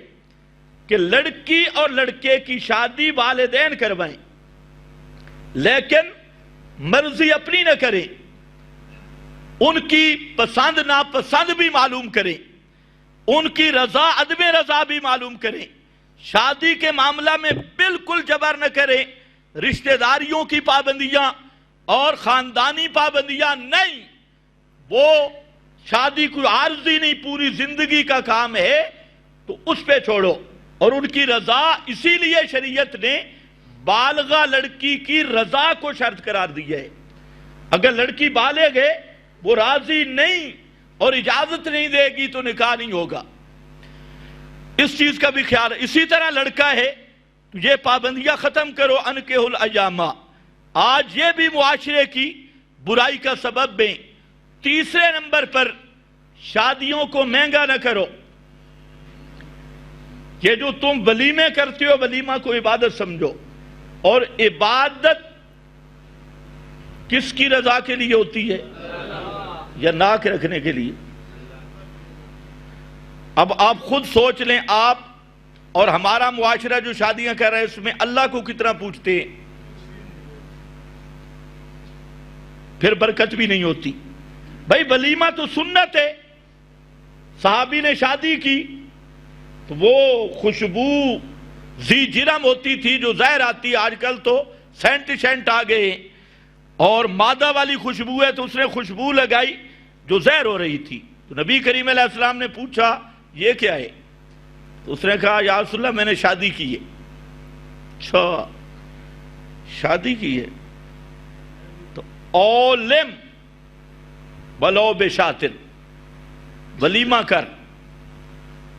Speaker 1: کہ لڑکی اور لڑکے کی شادی والدین کروائیں، لیکن مرضی اپنی نہ کریں، ان کی پسند ناپسند بھی معلوم کریں، ان کی رضا عدم رضا بھی معلوم کریں۔ شادی کے معاملہ میں بالکل جبر نہ کریں، رشتہ داریوں کی پابندیاں اور خاندانی پابندیاں نہیں، وہ شادی کوئی عارضی نہیں، پوری زندگی کا کام ہے تو اس پہ چھوڑو۔ اور ان کی رضا، اسی لیے شریعت نے بالغہ لڑکی کی رضا کو شرط قرار دی ہے۔ اگر لڑکی بالغ ہے، وہ راضی نہیں اور اجازت نہیں دے گی تو نکاح نہیں ہوگا۔ اس چیز کا بھی خیال ہے۔ اسی طرح لڑکا ہے، یہ پابندیاں ختم کرو، انکحوا الایام۔ آج یہ بھی معاشرے کی برائی کا سبب ہے۔ تیسرے نمبر پر شادیوں کو مہنگا نہ کرو۔ یہ جو تم ولیمے کرتے ہو، ولیمہ کو عبادت سمجھو، اور عبادت کس کی رضا کے لیے ہوتی ہے؟ یا ناک رکھنے کے لیے؟ اب آپ خود سوچ لیں، آپ اور ہمارا معاشرہ جو شادیاں کر رہا ہے، اس میں اللہ کو کتنا پوچھتے ہیں؟ پھر برکت بھی نہیں ہوتی۔ بھائی ولیمہ تو سنت ہے، صحابی نے شادی کی تو وہ خوشبو زی جرم ہوتی تھی جو زہر آتی، آج کل تو سینٹ آ گئے اور مادہ والی خوشبو ہے، تو اس نے خوشبو لگائی جو زہر ہو رہی تھی، تو نبی کریم علیہ السلام نے پوچھا یہ کیا ہے؟ تو اس نے کہا یا رسول اللہ میں نے شادی کی ہے۔ اچھا شادی کی ہے تو اولم بلو بشاتن، ولیمہ کر،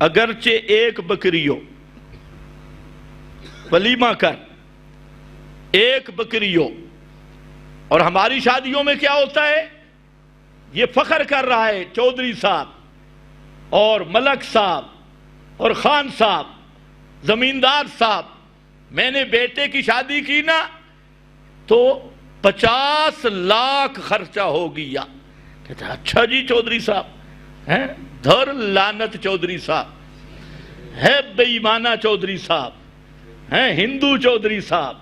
Speaker 1: اگرچہ ایک بکری ہو، ولیمہ کر ایک بکری ہو۔ اور ہماری شادیوں میں کیا ہوتا ہے؟ یہ فخر کر رہا ہے چودھری صاحب اور ملک صاحب اور خان صاحب، زمیندار صاحب، میں نے بیٹے کی شادی کی نا تو 50 لاکھ خرچہ ہو گیا۔ کہتا ہے اچھا جی چودھری صاحب ہیں، دھر لعنت چودھری صاحب ہے، بے ایمانہ چودھری صاحب ہیں، ہندو چودھری صاحب،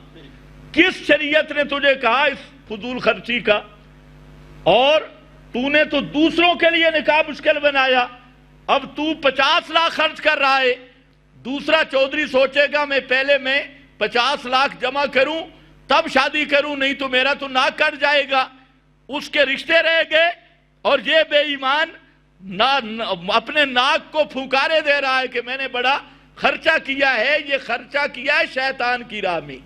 Speaker 1: کس شریعت نے تجھے کہا اس فضول خرچی کا؟ اور تو نے تو دوسروں کے لیے نکاح مشکل بنایا، اب تو 50 لاکھ خرچ کر رہا ہے۔ دوسرا چودھری سوچے گا میں پہلے 50 لاکھ جمع کروں تب شادی کروں، نہیں تو میرا تو ناک کٹ جائے گا، اس کے رشتے رہ گئے، اور یہ بے ایمان اپنے ناک کو پھنکارے دے رہا ہے کہ میں نے بڑا خرچہ کیا ہے۔ یہ خرچہ کیا ہے شیطان کی راہ میں،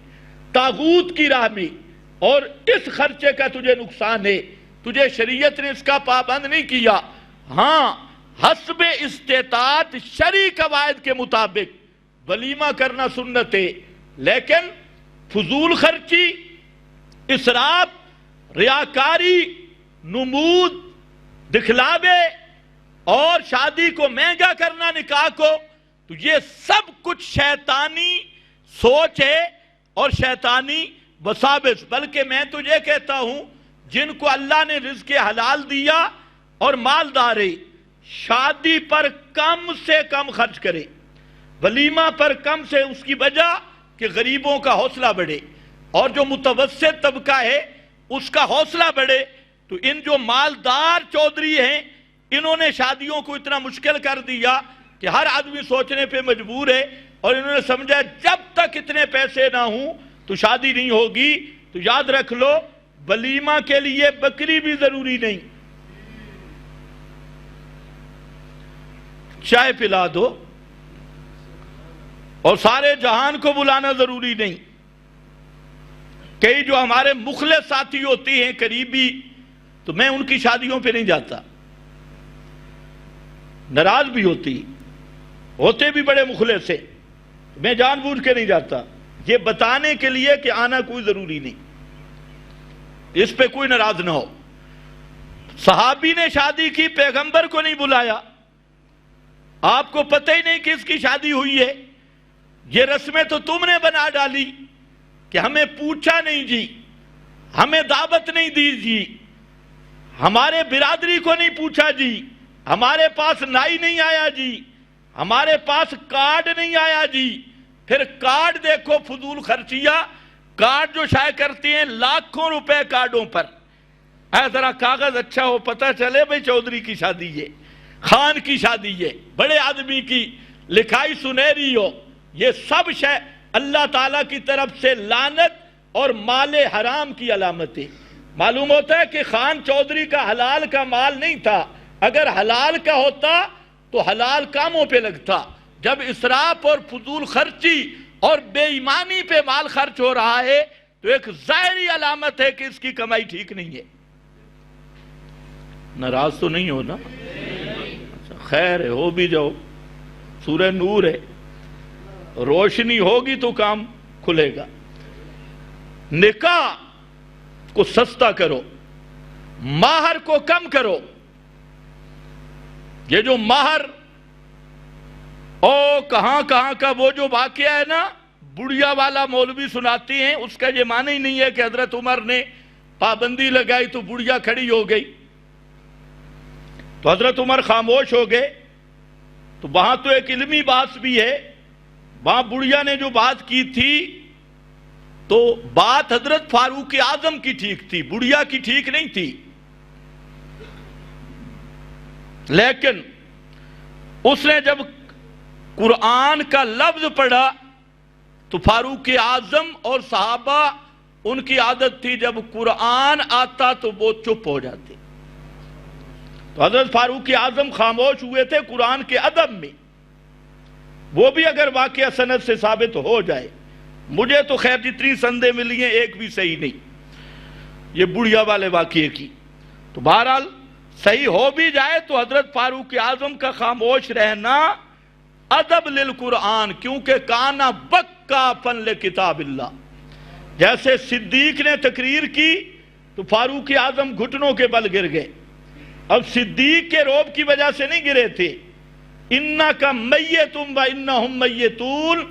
Speaker 1: طاغوت کی راہ میں، اور اس خرچے کا تجھے نقصان ہے، تجھے شریعت نے اس کا پابند نہیں کیا۔ ہاں حسب استطاعت شرعی قواعد کے مطابق ولیمہ کرنا سنت ہے، لیکن فضول خرچی، اسراف، ریاکاری، نمود، دکھلاوے اور شادی کو مہنگا کرنا نکاح کو، تو یہ سب کچھ شیطانی سوچ ہے اور شیطانی وساوس۔ بلکہ میں تجھے کہتا ہوں جن کو اللہ نے رزق حلال دیا اور مالدار ہے، شادی پر کم سے کم خرچ کرے، ولیمہ پر کم سے، اس کی وجہ کہ غریبوں کا حوصلہ بڑھے اور جو متوسط طبقہ ہے اس کا حوصلہ بڑھے۔ تو ان جو مالدار چودھری ہیں انہوں نے شادیوں کو اتنا مشکل کر دیا کہ ہر آدمی سوچنے پہ مجبور ہے، اور انہوں نے سمجھا جب تک اتنے پیسے نہ ہوں تو شادی نہیں ہوگی۔ تو یاد رکھ لو ولیمہ کے لیے بکری بھی ضروری نہیں، چائے پلا دو، اور سارے جہان کو بلانا ضروری نہیں۔ کئی جو ہمارے مخلص ساتھی ہوتی ہیں قریبی، تو میں ان کی شادیوں پہ نہیں جاتا، ناراض بھی ہوتے بھی بڑے مخلص ہیں، میں جان بوجھ کے نہیں جاتا، یہ بتانے کے لیے کہ آنا کوئی ضروری نہیں، اس پہ کوئی ناراض نہ ہو۔ صحابی نے شادی کی، پیغمبر کو نہیں بلایا، آپ کو پتہ ہی نہیں کس کی شادی ہوئی ہے، یہ رسمیں تو تم نے بنا ڈالی کہ ہمیں پوچھا نہیں جی، ہمیں دعوت نہیں دی جی، ہمارے برادری کو نہیں پوچھا جی، ہمارے پاس نائی نہیں آیا جی، ہمارے پاس کارڈ نہیں آیا جی۔ پھر کارڈ دیکھو فضول خرچیہ، کارڈ جو شائع کرتے ہیں لاکھوں روپے کارڈوں پر، اے ذرا کاغذ اچھا ہو پتہ چلے بھئی چودھری کی شادی ہے، خان کی شادی ہے، بڑے آدمی کی، لکھائی سنہری ہو، یہ سب شے اللہ تعالیٰ کی طرف سے لعنت اور مال حرام کی علامت ہے۔ معلوم ہوتا ہے کہ خان چودھری کا حلال کا مال نہیں تھا، اگر حلال کا ہوتا تو حلال کاموں پہ لگتا۔ جب اسراف اور فضول خرچی اور بے ایمانی پہ مال خرچ ہو رہا ہے تو ایک ظاہری علامت ہے کہ اس کی کمائی ٹھیک نہیں ہے۔ ناراض تو نہیں ہو نا؟ خیر ہے، ہو بھی جاؤ، سورہ نور ہے، روشنی ہوگی تو کام کھلے گا۔ نکاح کو سستا کرو، مہر کو کم کرو۔ یہ جو مہر کہاں کہاں کا وہ جو واقعہ ہے نا، بڑھیا والا مولوی سناتی ہیں، اس کا یہ معنی ہی نہیں ہے کہ حضرت عمر نے پابندی لگائی تو بڑھیا کھڑی ہو گئی، تو حضرت عمر خاموش ہو گئے۔ تو وہاں تو ایک علمی بات بھی ہے، وہاں بڑھیا نے جو بات کی تھی تو بات حضرت فاروق اعظم کی ٹھیک تھی، بڑھیا کی ٹھیک نہیں تھی۔ لیکن اس نے جب قرآن کا لفظ پڑھا تو فاروق اعظم اور صحابہ ان کی عادت تھی جب قرآن آتا تو وہ چپ ہو جاتے، تو حضرت فاروق اعظم خاموش ہوئے تھے قرآن کے ادب میں، وہ بھی اگر واقعہ سند سے ثابت ہو جائے۔ مجھے تو خیر جتنی سندیں ملی ہیں ایک بھی صحیح نہیں یہ بڑھیا والے واقعے کی، تو بہرحال صحیح ہو بھی جائے تو حضرت فاروق اعظم کا خاموش رہنا ادب للقرآن، کیونکہ کانا وقافا لکتاب اللہ۔ جیسے صدیق نے تقریر کی تو فاروق اعظم گھٹنوں کے بل گر گئے، اب صدیق کے روب کی وجہ سے نہیں گرے تھے، انک میت و انہم میتون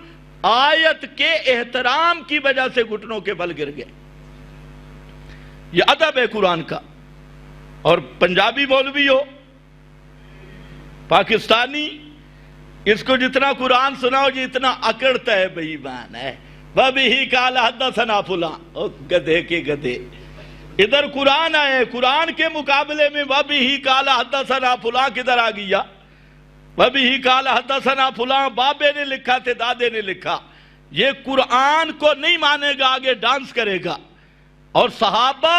Speaker 1: آیت کے احترام کی وجہ سے گھٹنوں کے بل گر گئے۔ یہ ادب ہے قرآن کا۔ اور پنجابی مولوی ہو، پاکستانی، اس کو جتنا قرآن سناؤ یہ اتنا اکڑتا ہے، بھئی ایمان ہے، وَبِهِ قَالَ حَدَّثَنَا فُلَانٌ، گدھے کے گدھے۔ ادھر قرآن آئے، قرآن کے مقابلے میں وَبِهِ قَالَ حَدَّثَنَا فُلَانٌ کدھر آ گیا؟ وَبِهِ قَالَ حَدَّثَنَا فُلَانٌ بابے نے لکھا تھے، دادے نے لکھا۔ یہ قرآن کو نہیں مانے گا، آگے ڈانس کرے گا۔ اور صحابہ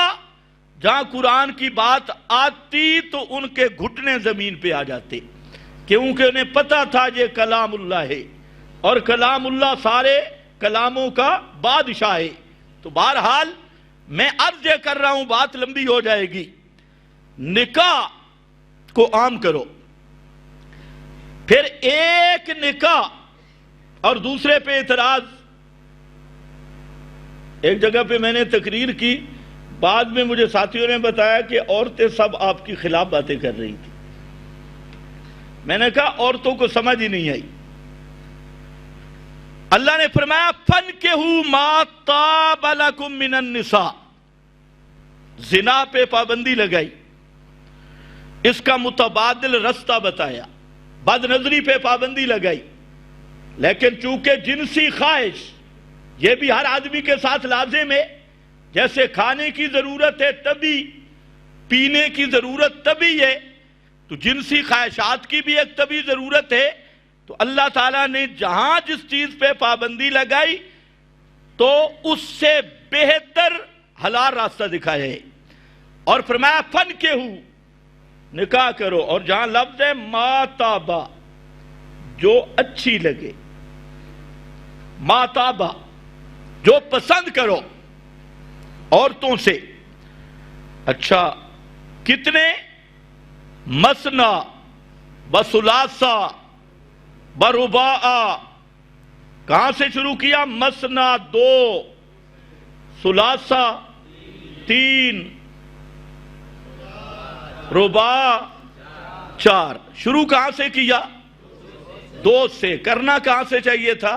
Speaker 1: جہاں قرآن کی بات آتی تو ان کے گھٹنے زمین پہ آ جاتے، کیونکہ انہیں پتا تھا یہ کلام اللہ ہے، اور کلام اللہ سارے کلاموں کا بادشاہ ہے۔ تو بہرحال میں عرض یہ کر رہا ہوں، بات لمبی ہو جائے گی، نکاح کو عام کرو، پھر ایک نکاح اور دوسرے پہ اعتراض۔ ایک جگہ پہ میں نے تقریر کی، بعد میں مجھے ساتھیوں نے بتایا کہ عورتیں سب آپ کی خلاف باتیں کر رہی تھی۔ میں نے کہا عورتوں کو سمجھ ہی نہیں آئی۔ اللہ نے فرمایا فَانْكِحُوا مَا طَابَ لَكُم مِّنَ النِّسَاءِ، زنا پہ پابندی لگائی، اس کا متبادل رستہ بتایا، بد نظری پہ پابندی لگائی، لیکن چونکہ جنسی خواہش یہ بھی ہر آدمی کے ساتھ لازم ہے، جیسے کھانے کی ضرورت ہے تبھی، پینے کی ضرورت تبھی ہے، تو جنسی خواہشات کی بھی ایک طبی ضرورت ہے۔ تو اللہ تعالیٰ نے جہاں جس چیز پہ پابندی لگائی تو اس سے بہتر حلال راستہ دکھایا ہے، اور فرمایا فَانْكِحُوا، نکاح کرو، اور جہاں لفظ ہے مَا طَابَ، جو اچھی لگے، مَا طَابَ، جو پسند کرو عورتوں سے۔ اچھا کتنے؟ مثنی وثلاثہ ورباع۔ کہاں سے شروع کیا؟ مثنی 2، ثلاثہ 3، رباع 4۔ شروع کہاں سے کیا؟ 2 سے۔ کرنا کہاں سے چاہیے تھا؟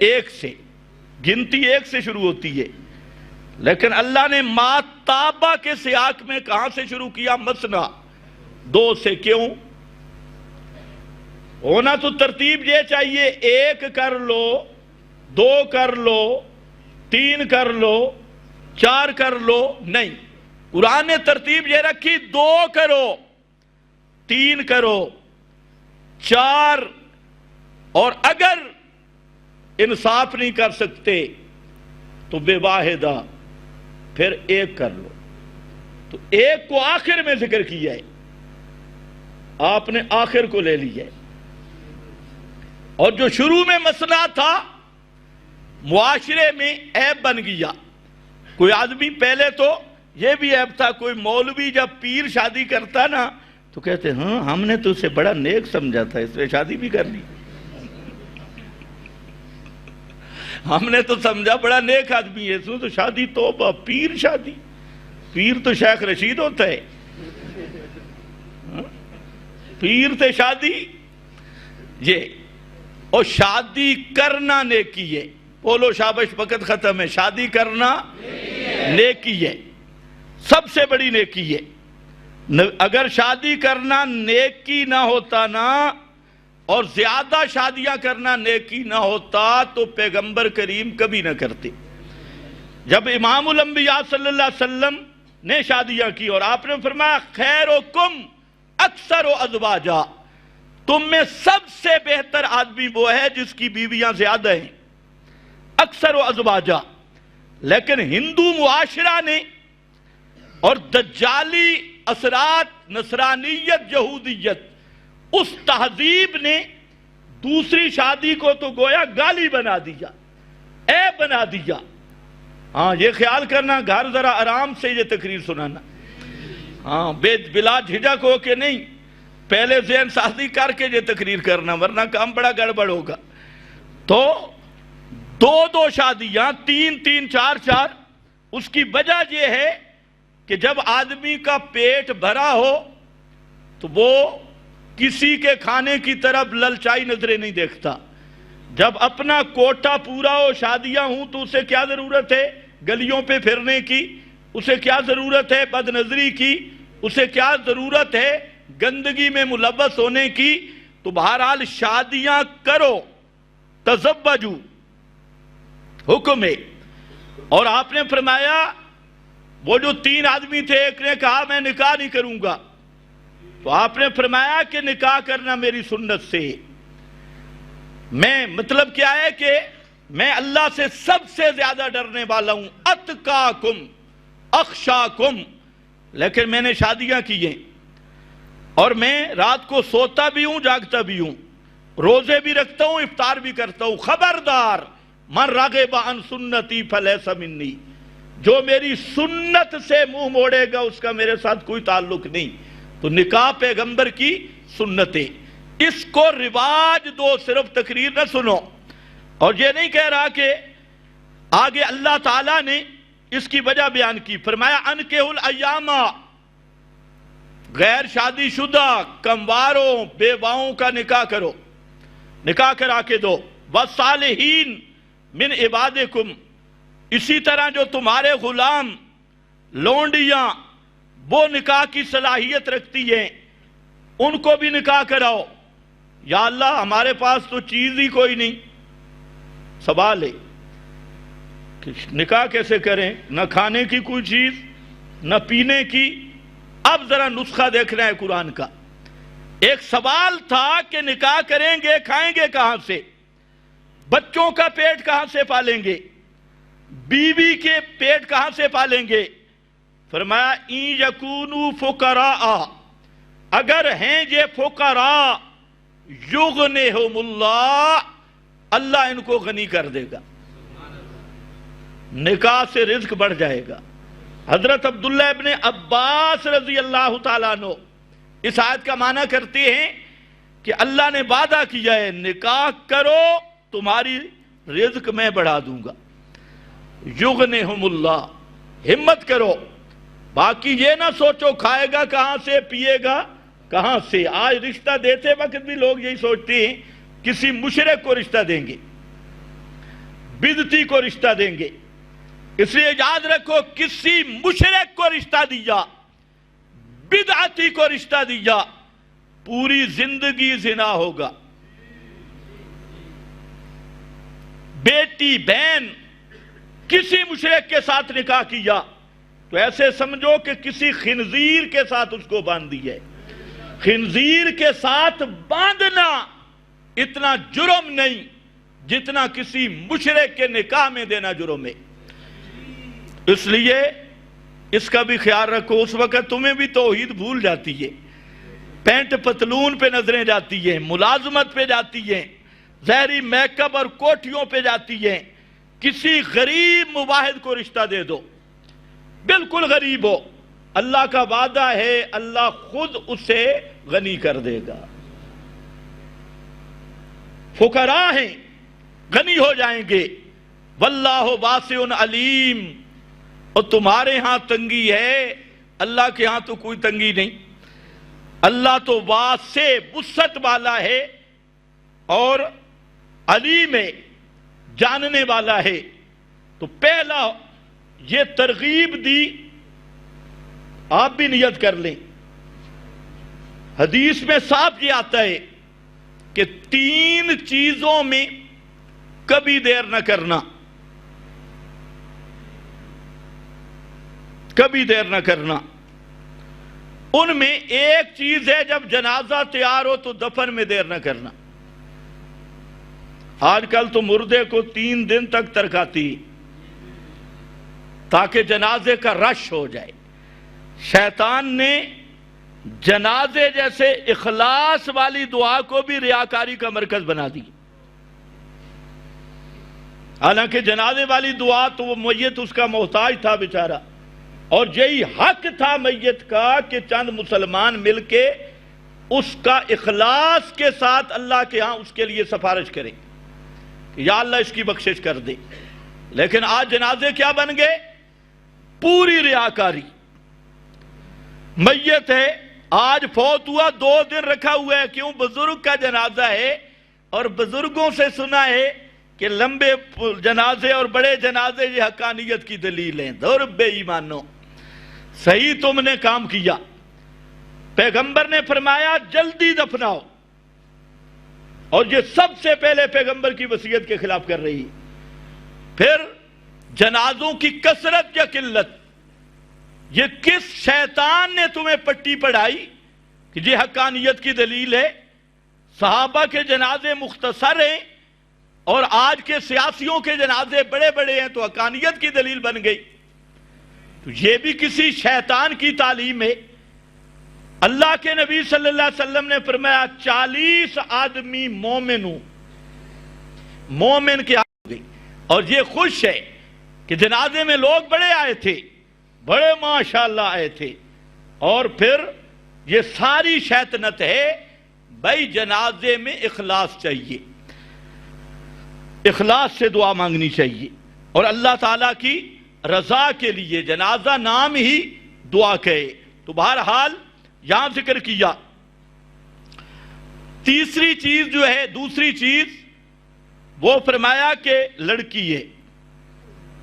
Speaker 1: 1 سے۔ گنتی 1 سے شروع ہوتی ہے، لیکن اللہ نے ما طابہ کے سیاق میں کہاں سے شروع کیا؟ مثنی 2 سے۔ کیوں؟ ہونا تو ترتیب یہ چاہیے، 1 کر لو، 2 کر لو، 3 کر لو، 4 کر لو، نہیں، قرآن نے ترتیب یہ رکھی 2 کرو، 3 کرو، 4، اور اگر انصاف نہیں کر سکتے تو بے واحدہ پھر ایک کر لو. تو ایک کو آخر میں ذکر کیا ہے، آپ نے آخر کو لے لیا ہے. اور جو شروع میں مسئلہ تھا معاشرے میں عیب بن گیا. کوئی آدمی پہلے تو یہ بھی عیب تھا، کوئی مولوی جب پیر شادی کرتا نا تو کہتے ہاں ہم نے تو اسے بڑا نیک سمجھا تھا، اس نے شادی بھی کر لی. ہم نے تو سمجھا بڑا نیک آدمی ہے، اس نے تو شادی. توبہ، پیر شادی؟ پیر تو شیخ رشید ہوتا ہے، پیر تے شادی. یہ اور شادی کرنا نیکی ہے. بولو شابش، وقت ختم ہے. شادی کرنا نیکی ہے، سب سے بڑی نیکی ہے. اگر شادی کرنا نیکی نہ ہوتا نا، اور زیادہ شادیاں کرنا نیکی نہ ہوتا تو پیغمبر کریم کبھی نہ کرتے. جب امام الانبیاء صلی اللہ علیہ وسلم نے شادیاں کی اور آپ نے فرمایا خیرکم اکثر ازواجا، تم میں سب سے بہتر آدمی وہ ہے جس کی بیویاں زیادہ ہیں، اکثر ازواجا. لیکن ہندو معاشرہ نے اور دجالی اثرات، نصرانیت، یہودیت، اس تہذیب نے دوسری شادی کو تو گویا گالی بنا دیا، عیب بنا دیا. ہاں یہ خیال کرنا گھر ذرا آرام سے یہ تقریر سنانا، ہاں بلا جھجک ہو کے نہیں، پہلے ذہن سازی کر کے یہ تقریر کرنا، ورنہ کام بڑا گڑبڑ ہوگا. تو دو شادیاں، تین، چار. اس کی وجہ یہ ہے کہ جب آدمی کا پیٹ بھرا ہو تو وہ کسی کے کھانے کی طرف للچائی نظریں نہیں دیکھتا. جب اپنا کوٹا پورا ہو، شادیاں ہوں، تو اسے کیا ضرورت ہے گلیوں پہ پھرنے کی، اسے کیا ضرورت ہے بد نظری کی، اسے کیا ضرورت ہے گندگی میں ملوث ہونے کی. تو بہرحال شادیاں کرو، تزوجو حکم ہے. اور آپ نے فرمایا وہ جو 3 آدمی تھے، ایک نے کہا میں نکاح نہیں کروں گا، تو آپ نے فرمایا کہ نکاح کرنا میری سنت سے. میں مطلب کیا ہے کہ میں اللہ سے سب سے زیادہ ڈرنے والا ہوں، اتقاکم اخشاکم. لیکن میں نے شادیاں کی ہیں اور میں رات کو سوتا بھی ہوں، جاگتا بھی ہوں، روزے بھی رکھتا ہوں، افطار بھی کرتا ہوں. خبردار، من رغب عن سنتی فلیس منی، جو میری سنت سے منہ موڑے گا اس کا میرے ساتھ کوئی تعلق نہیں. تو نکاح پیغمبر کی سنت ہے، اس کو رواج دو، صرف تقریر نہ سنو. اور یہ نہیں کہہ رہا کہ آگے اللہ تعالیٰ نے اس کی وجہ بیان کی. فرمایا انکحوا الایام، غیر شادی شدہ کمواروں بیواؤں کا نکاح کرو، نکاح کرا کے دو. والصالحین من عبادکم، اسی طرح جو تمہارے غلام لونڈیاں وہ نکاح کی صلاحیت رکھتی ہیں ان کو بھی نکاح کراؤ. یا اللہ ہمارے پاس تو چیز ہی کوئی نہیں. سوال ہے کہ نکاح کیسے کریں، نہ کھانے کی کوئی چیز نہ پینے کی. اب ذرا نسخہ دیکھنا ہے قرآن کا. ایک سوال تھا کہ نکاح کریں گے، کھائیں گے کہاں سے، بچوں کا پیٹ کہاں سے پالیں گے، بیوی کے پیٹ کہاں سے پالیں گے. فرمایا این یکونوا فقراء، اگر ہیں یہ فقراء یغنہم اللہ، اللہ ان کو غنی کر دے گا، نکاح سے رزق بڑھ جائے گا. حضرت عبداللہ ابن عباس رضی اللہ تعالیٰ عنہ اس آیت کا معنی کرتے ہیں کہ اللہ نے وعدہ کیا ہے نکاح کرو تمہاری رزق میں بڑھا دوں گا. یغنہم اللہ، ہمت کرو. باقی یہ نہ سوچو کھائے گا کہاں سے، پیے گا کہاں سے. آج رشتہ دیتے وقت بھی لوگ یہی سوچتے ہیں کسی مشرک کو رشتہ دیں گے، بدعتی کو رشتہ دیں گے. اس لیے یاد رکھو کسی مشرک کو رشتہ دیا، بدعتی کو رشتہ دیا، پوری زندگی زنا ہوگا. بیٹی بہن کسی مشرک کے ساتھ نکاح کیا تو ایسے سمجھو کہ کسی خنزیر کے ساتھ اس کو باندھ دی ہے. خنزیر کے ساتھ باندھنا اتنا جرم نہیں جتنا کسی مشرک کے نکاح میں دینا جرم ہے۔ اس لیے اس کا بھی خیال رکھو، اس وقت تمہیں بھی توحید بھول جاتی ہے، پینٹ پتلون پہ نظریں جاتی ہیں، ملازمت پہ جاتی ہیں، زہری میک اپ اور کوٹھیوں پہ جاتی ہیں۔ کسی غریب مواحد کو رشتہ دے دو، بالکل غریب ہو، اللہ کا وعدہ ہے اللہ خود اسے غنی کر دے گا۔ فقراء ہیں، غنی ہو جائیں گے۔ واللہ واسع علیم، اور تمہارے ہاں تنگی ہے، اللہ کے ہاں تو کوئی تنگی نہیں۔ اللہ تو واسع وسعت والا ہے اور علیم ہے، جاننے والا ہے۔ تو پہلا یہ ترغیب دی، آپ بھی نیت کر لیں۔ حدیث میں صاف یہ آتا ہے کہ 3 چیزوں میں کبھی دیر نہ کرنا، کبھی دیر نہ کرنا۔ ان میں ایک چیز ہے جب جنازہ تیار ہو تو دفن میں دیر نہ کرنا۔ آج کل تو مردے کو 3 دن تک ترکاتی تاکہ جنازے کا رش ہو جائے۔ شیطان نے جنازے جیسے اخلاص والی دعا کو بھی ریاکاری کا مرکز بنا دی۔ حالانکہ جنازے والی دعا تو وہ میت اس کا محتاج تھا بیچارہ، اور یہی حق تھا میت کا کہ چند مسلمان مل کے اس کا اخلاص کے ساتھ اللہ کے ہاں اس کے لیے سفارش کریں کہ یا اللہ اس کی بخشش کر دے۔ لیکن آج جنازے کیا بن گئے؟ پوری ریاکاری۔ میت ہے، آج فوت ہوا، 2 دن رکھا ہوا ہے، کیوں؟ بزرگ کا جنازہ ہے، اور بزرگوں سے سنا ہے کہ لمبے جنازے اور بڑے جنازے یہ حقانیت کی دلیل ہیں۔ دور بے ایمانو، صحیح تم نے کام کیا۔ پیغمبر نے فرمایا جلدی دفناؤ، اور یہ سب سے پہلے پیغمبر کی وصیت کے خلاف کر رہی۔ پھر جنازوں کی کثرت یا قلت، یہ کس شیطان نے تمہیں پٹی پڑھائی کہ یہ حقانیت کی دلیل ہے؟ صحابہ کے جنازے مختصر ہیں اور آج کے سیاسیوں کے جنازے بڑے بڑے ہیں، تو حقانیت کی دلیل بن گئی۔ تو یہ بھی کسی شیطان کی تعلیم ہے۔ اللہ کے نبی صلی اللہ علیہ وسلم نے فرمایا 40 آدمی مومن ہوں، مومن کے ہو گئی، اور یہ خوش ہے کہ جنازے میں لوگ بڑے آئے تھے، بڑے ماشاءاللہ آئے تھے۔ اور پھر یہ ساری شیطنت ہے، بھائی جنازے میں اخلاص چاہیے، اخلاص سے دعا مانگنی چاہیے، اور اللہ تعالیٰ کی رضا کے لیے جنازہ نام ہی دعا کہے۔ تو بہرحال یہاں ذکر کیا۔ تیسری چیز جو ہے، دوسری چیز وہ فرمایا کہ لڑکی ہے،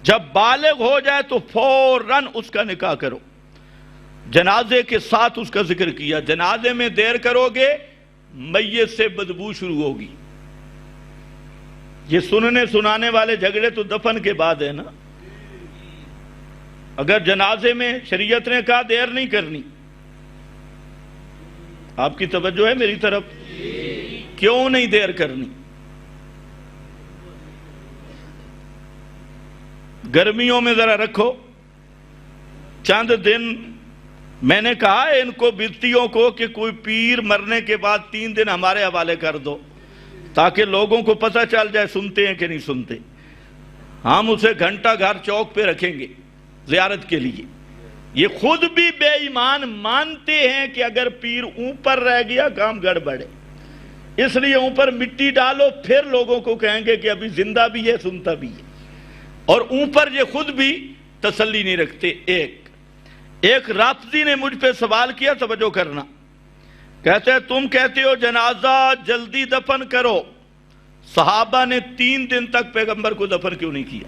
Speaker 1: جب بالغ ہو جائے تو فوراً اس کا نکاح کرو۔ جنازے کے ساتھ اس کا ذکر کیا۔ جنازے میں دیر کرو گے میت سے بدبو شروع ہوگی۔ یہ سننے سنانے والے جھگڑے تو دفن کے بعد ہے نا۔ اگر جنازے میں شریعت نے کہا دیر نہیں کرنی، آپ کی توجہ ہے میری طرف؟ کیوں نہیں دیر کرنی؟ گرمیوں میں ذرا رکھو چند دن۔ میں نے کہا ہے ان کو بتیوں کو کہ کوئی پیر مرنے کے بعد 3 دن ہمارے حوالے کر دو، تاکہ لوگوں کو پتہ چل جائے سنتے ہیں کہ نہیں سنتے۔ ہم اسے گھنٹہ گھر چوک پہ رکھیں گے زیارت کے لیے۔ یہ خود بھی بے ایمان مانتے ہیں کہ اگر پیر اوپر رہ گیا کام گڑبڑ ہے، اس لیے اوپر مٹی ڈالو، پھر لوگوں کو کہیں گے کہ ابھی زندہ بھی ہے، سنتا بھی ہے۔ اور اوپر یہ خود بھی تسلی نہیں رکھتے۔ ایک رافضی نے مجھ پہ سوال کیا، توجہ کرنا، کہتے ہیں تم کہتے ہو جنازہ جلدی دفن کرو، صحابہ نے 3 دن تک پیغمبر کو دفن کیوں نہیں کیا؟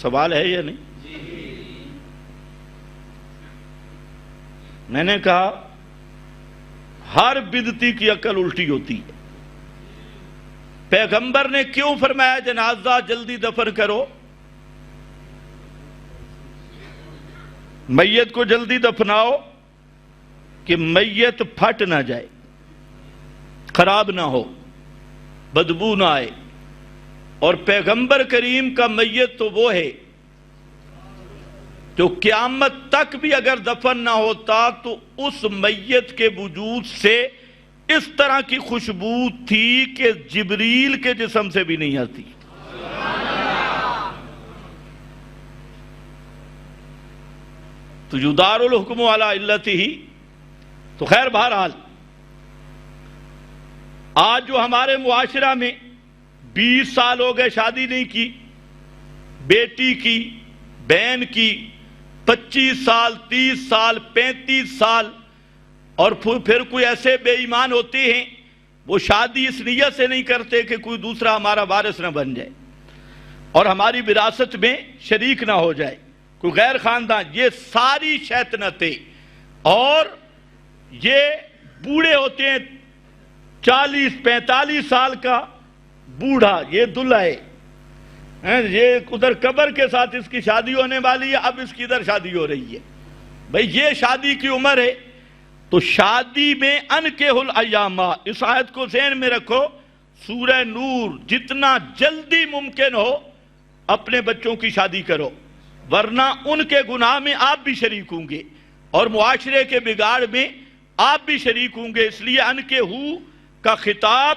Speaker 1: سوال ہے یا نہیں؟ میں نے کہا ہر بدعتی کی عقل الٹی ہوتی ہے۔ پیغمبر نے کیوں فرمایا جنازہ جلدی دفن کرو؟ میت کو جلدی دفناؤ کہ میت پھٹ نہ جائے، خراب نہ ہو۔ بدبو نہ آئے. اور پیغمبر کریم کا میت تو وہ ہے جو قیامت تک بھی اگر دفن نہ ہوتا تو اس میت کے وجود سے اس طرح کی خوشبو تھی کہ جبریل کے جسم سے بھی نہیں آتی. تو یدار الحکم علی علتہ. تو خیر بہرحال آج جو ہمارے معاشرہ میں 20 سال ہو گئے شادی نہیں کی، بیٹی کی، بہن کی 25 سال، 30 سال، 35 سال، اور پھر کوئی ایسے بے ایمان ہوتے ہیں وہ شادی اس نیت سے نہیں کرتے کہ کوئی دوسرا ہمارا وارث نہ بن جائے اور ہماری وراثت میں شریک نہ ہو جائے، کوئی غیر خاندان. یہ ساری شیطنتیں. اور یہ بوڑھے ہوتے ہیں 40-45 سال کا بوڑھا، یہ دلہا ہے، یہ ادھر قبر کے ساتھ اس کی شادی ہونے والی ہے، اب اس کی ادھر شادی ہو رہی ہے. بھئی یہ شادی کی عمر ہے. تو شادی میں انکحوا الایام، اس آیت کو ذہن میں رکھو. سورہ نور، جتنا جلدی ممکن ہو اپنے بچوں کی شادی کرو، ورنہ ان کے گناہ میں آپ بھی شریک ہوں گے اور معاشرے کے بگاڑ میں آپ بھی شریک ہوں گے. اس لیے انکحوا کا خطاب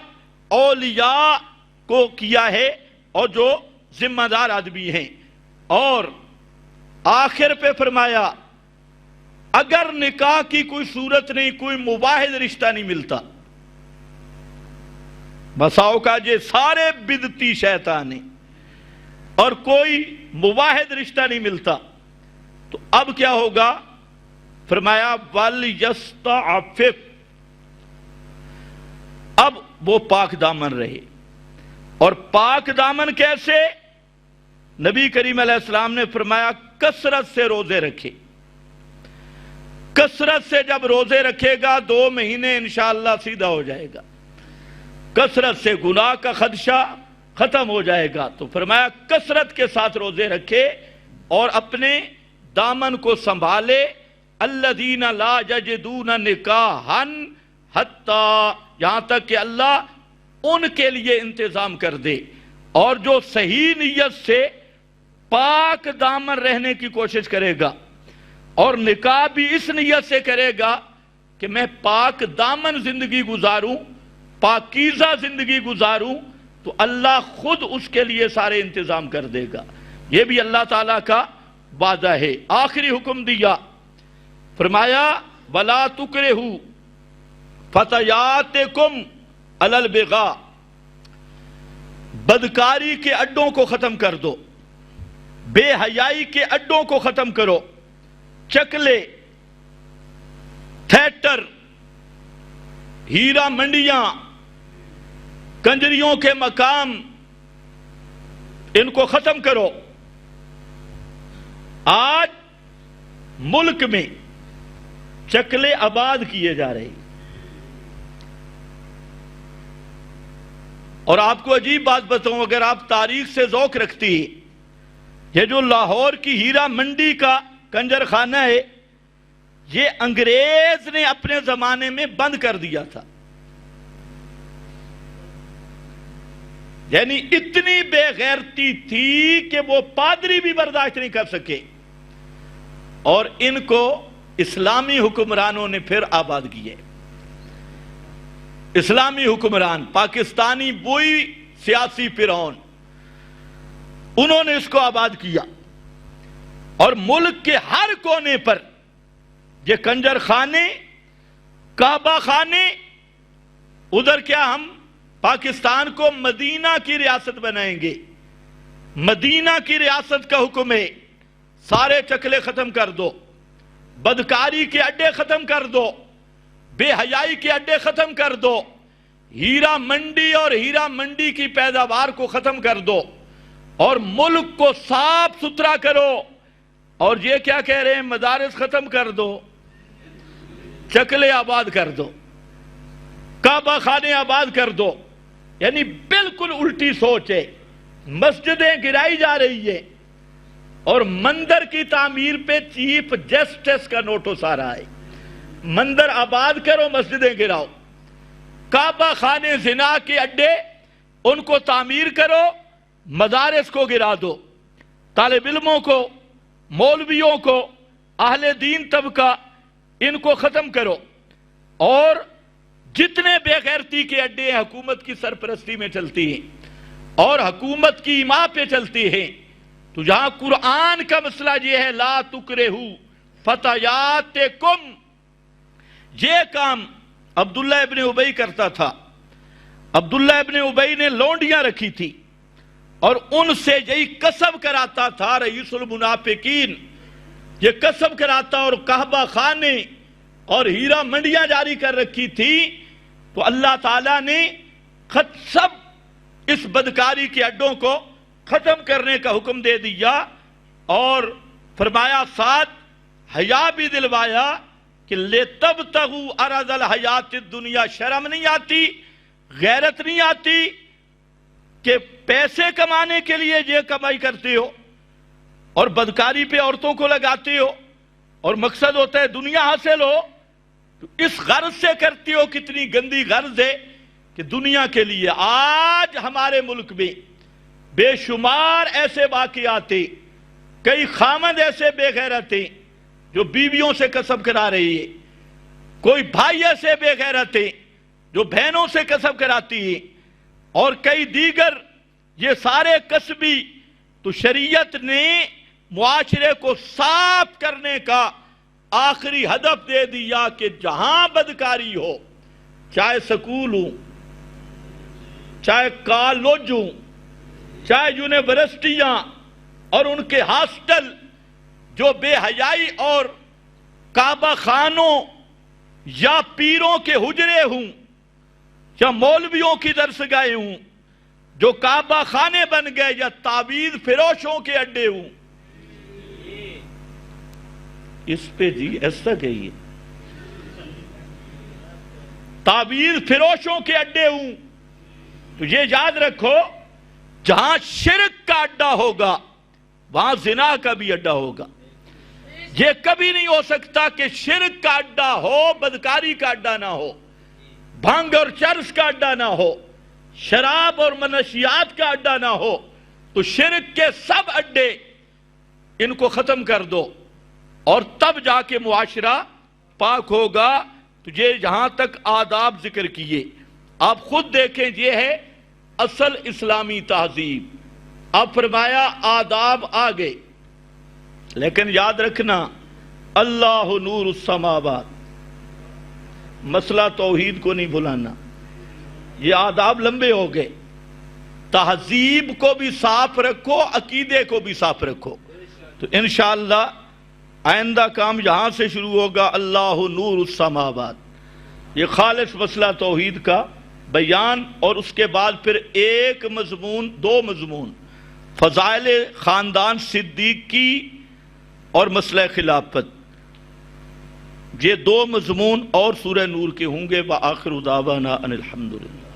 Speaker 1: اولیاء کو کیا ہے اور جو ذمہ دار آدمی ہیں. اور آخر پہ فرمایا اگر نکاح کی کوئی صورت نہیں، کوئی مباحث رشتہ نہیں ملتا، بساؤ کا یہ سارے بدعتی شیطان ہیں، اور کوئی مباحث رشتہ نہیں ملتا، تو اب کیا ہوگا؟ فرمایا وَلْيَسْتَعْفِفْ، اب وہ پاک دامن رہے. اور پاک دامن کیسے؟ نبی کریم علیہ السلام نے فرمایا کثرت سے روزے رکھے. کثرت سے جب روزے رکھے گا 2 مہینے انشاءاللہ سیدھا ہو جائے گا. کثرت سے گناہ کا خدشہ ختم ہو جائے گا. تو فرمایا کثرت کے ساتھ روزے رکھے اور اپنے دامن کو سنبھالے. الذین لا یجدون نکاحا حتی، یہاں تک کہ اللہ ان کے لیے انتظام کر دے. اور جو صحیح نیت سے پاک دامن رہنے کی کوشش کرے گا اور نکاح بھی اس نیت سے کرے گا کہ میں پاک دامن زندگی گزاروں، پاکیزہ زندگی گزاروں، تو اللہ خود اس کے لیے سارے انتظام کر دے گا. یہ بھی اللہ تعالیٰ کا وعدہ ہے. آخری حکم دیا، فرمایا وَلَا تُكْرِهُ فَتَيَاتِكُمْ عَلَى الْبِغَاءِ، بدکاری کے اڈوں کو ختم کر دو، بے حیائی کے اڈوں کو ختم کرو. چکلے، تھیٹر، ہیرا منڈیاں، کنجریوں کے مقام، ان کو ختم کرو. آج ملک میں چکلے آباد کیے جا رہے ہیں. اور آپ کو عجیب بات بتاؤں، اگر آپ تاریخ سے ذوق رکھتی ہیں، یہ جو لاہور کی ہیرا منڈی کا کنجر خانہ ہے، یہ انگریز نے اپنے زمانے میں بند کر دیا تھا. یعنی اتنی بے غیرتی تھی کہ وہ پادری بھی برداشت نہیں کر سکے، اور ان کو اسلامی حکمرانوں نے پھر آباد کیے. اسلامی حکمران، پاکستانی وہی سیاسی فرعون، انہوں نے اس کو آباد کیا. اور ملک کے ہر کونے پر یہ کنجر خانے، کعبہ خانے. ادھر کیا ہم پاکستان کو مدینہ کی ریاست بنائیں گے، مدینہ کی ریاست کا حکم ہے. سارے چکلے ختم کر دو، بدکاری کے اڈے ختم کر دو، بے حیائی کے اڈے ختم کر دو، ہیرا منڈی اور ہیرا منڈی کی پیداوار کو ختم کر دو، اور ملک کو صاف ستھرا کرو. اور یہ کیا کہہ رہے ہیں؟ مدارس ختم کر دو، چکلے آباد کر دو، کعبہ خانے آباد کر دو. یعنی بالکل الٹی سوچ ہے. مسجدیں گرائی جا رہی ہے اور مندر کی تعمیر پہ چیف جسٹس کا نوٹس آ رہا ہے. مندر آباد کرو، مسجدیں گراؤ. کعبہ خانے، زنا کے اڈے ان کو تعمیر کرو، مدارس کو گرا دو، طالب علموں کو، مولویوں کو، اہل دین طبقہ، ان کو ختم کرو، اور جتنے بے غیرتی کے اڈے حکومت کی سرپرستی میں چلتی ہیں اور حکومت کی ایما پہ چلتی ہیں، تو جہاں قرآن کا مسئلہ یہ ہے لا تکرہو فتیاتکم، یہ کام عبداللہ ابن ابی کرتا تھا۔ عبداللہ ابن ابی نے لونڈیاں رکھی تھی اور ان سے یہی کسب کراتا تھا رئیس المنافقین، یہ کسب کراتا، اور کعبہ خانے اور ہیرا منڈیاں جاری کر رکھی تھی۔ تو اللہ تعالیٰ نے سب اس بدکاری کے اڈوں کو ختم کرنے کا حکم دے دیا، اور فرمایا ساتھ حیا بھی دلوایا کہ لِتَبْتَغُوا عَرَضَ الْحَيَاةِ الدُّنْيَا، شرم نہیں آتی، غیرت نہیں آتی کہ پیسے کمانے کے لیے یہ کمائی کرتے ہو اور بدکاری پہ عورتوں کو لگاتے ہو، اور مقصد ہوتا ہے دنیا حاصل ہو، تو اس غرض سے کرتے ہو۔ کتنی گندی غرض ہے کہ دنیا کے لیے آج ہمارے ملک میں بے شمار ایسے واقعات ہیں، کئی خامد ایسے بے غیرت ہیں جو بیویوں سے کسب کرا رہی ہے، کوئی بھائی ایسے بے غیرت ہیں جو بہنوں سے کسب کراتی ہیں، اور کئی دیگر، یہ سارے کسبی۔ تو شریعت نے معاشرے کو صاف کرنے کا آخری ہدف دے دیا کہ جہاں بدکاری ہو، چاہے سکول ہوں، چاہے کالج ہوں، چاہے یونیورسٹیاں اور ان کے ہاسٹل، جو بے حیائی اور کعبہ خانوں یا پیروں کے حجرے ہوں یا مولویوں کی درسگاہیں ہوں جو کعبہ خانے بن گئے، یا تعویذ فروشوں کے اڈے ہوں، اس پہ جی ایسا کہیے، تعویذ فروشوں کے اڈے ہوں، تو یہ یاد رکھو جہاں شرک کا اڈا ہوگا وہاں زنا کا بھی اڈا ہوگا۔ یہ کبھی نہیں ہو سکتا کہ شرک کا اڈا ہو، بدکاری کا اڈا نہ ہو، بھنگ اور چرس کا اڈا نہ ہو، شراب اور منشیات کا اڈا نہ ہو۔ تو شرک کے سب اڈے ان کو ختم کر دو، اور تب جا کے معاشرہ پاک ہوگا۔ تو یہ جہاں تک آداب ذکر کیے، آپ خود دیکھیں، یہ ہے اصل اسلامی تہذیب۔ اب فرمایا آداب آگے، لیکن یاد رکھنا اللہ نور السماوات، مسئلہ توحید کو نہیں بھلانا۔ یہ آداب لمبے ہو گئے، تہذیب کو بھی صاف رکھو، عقیدے کو بھی صاف رکھو۔ تو انشاءاللہ آئندہ کام یہاں سے شروع ہوگا، اللہ نور السماوات، یہ خالص مسئلہ توحید کا بیان، اور اس کے بعد پھر ایک مضمون، دو مضمون، فضائل خاندان صدیق کی اور مسئلہ خلافت، یہ دو مضمون اور سورہ نور کے ہوں گے۔ وآخر دعوانا ان الحمدللہ۔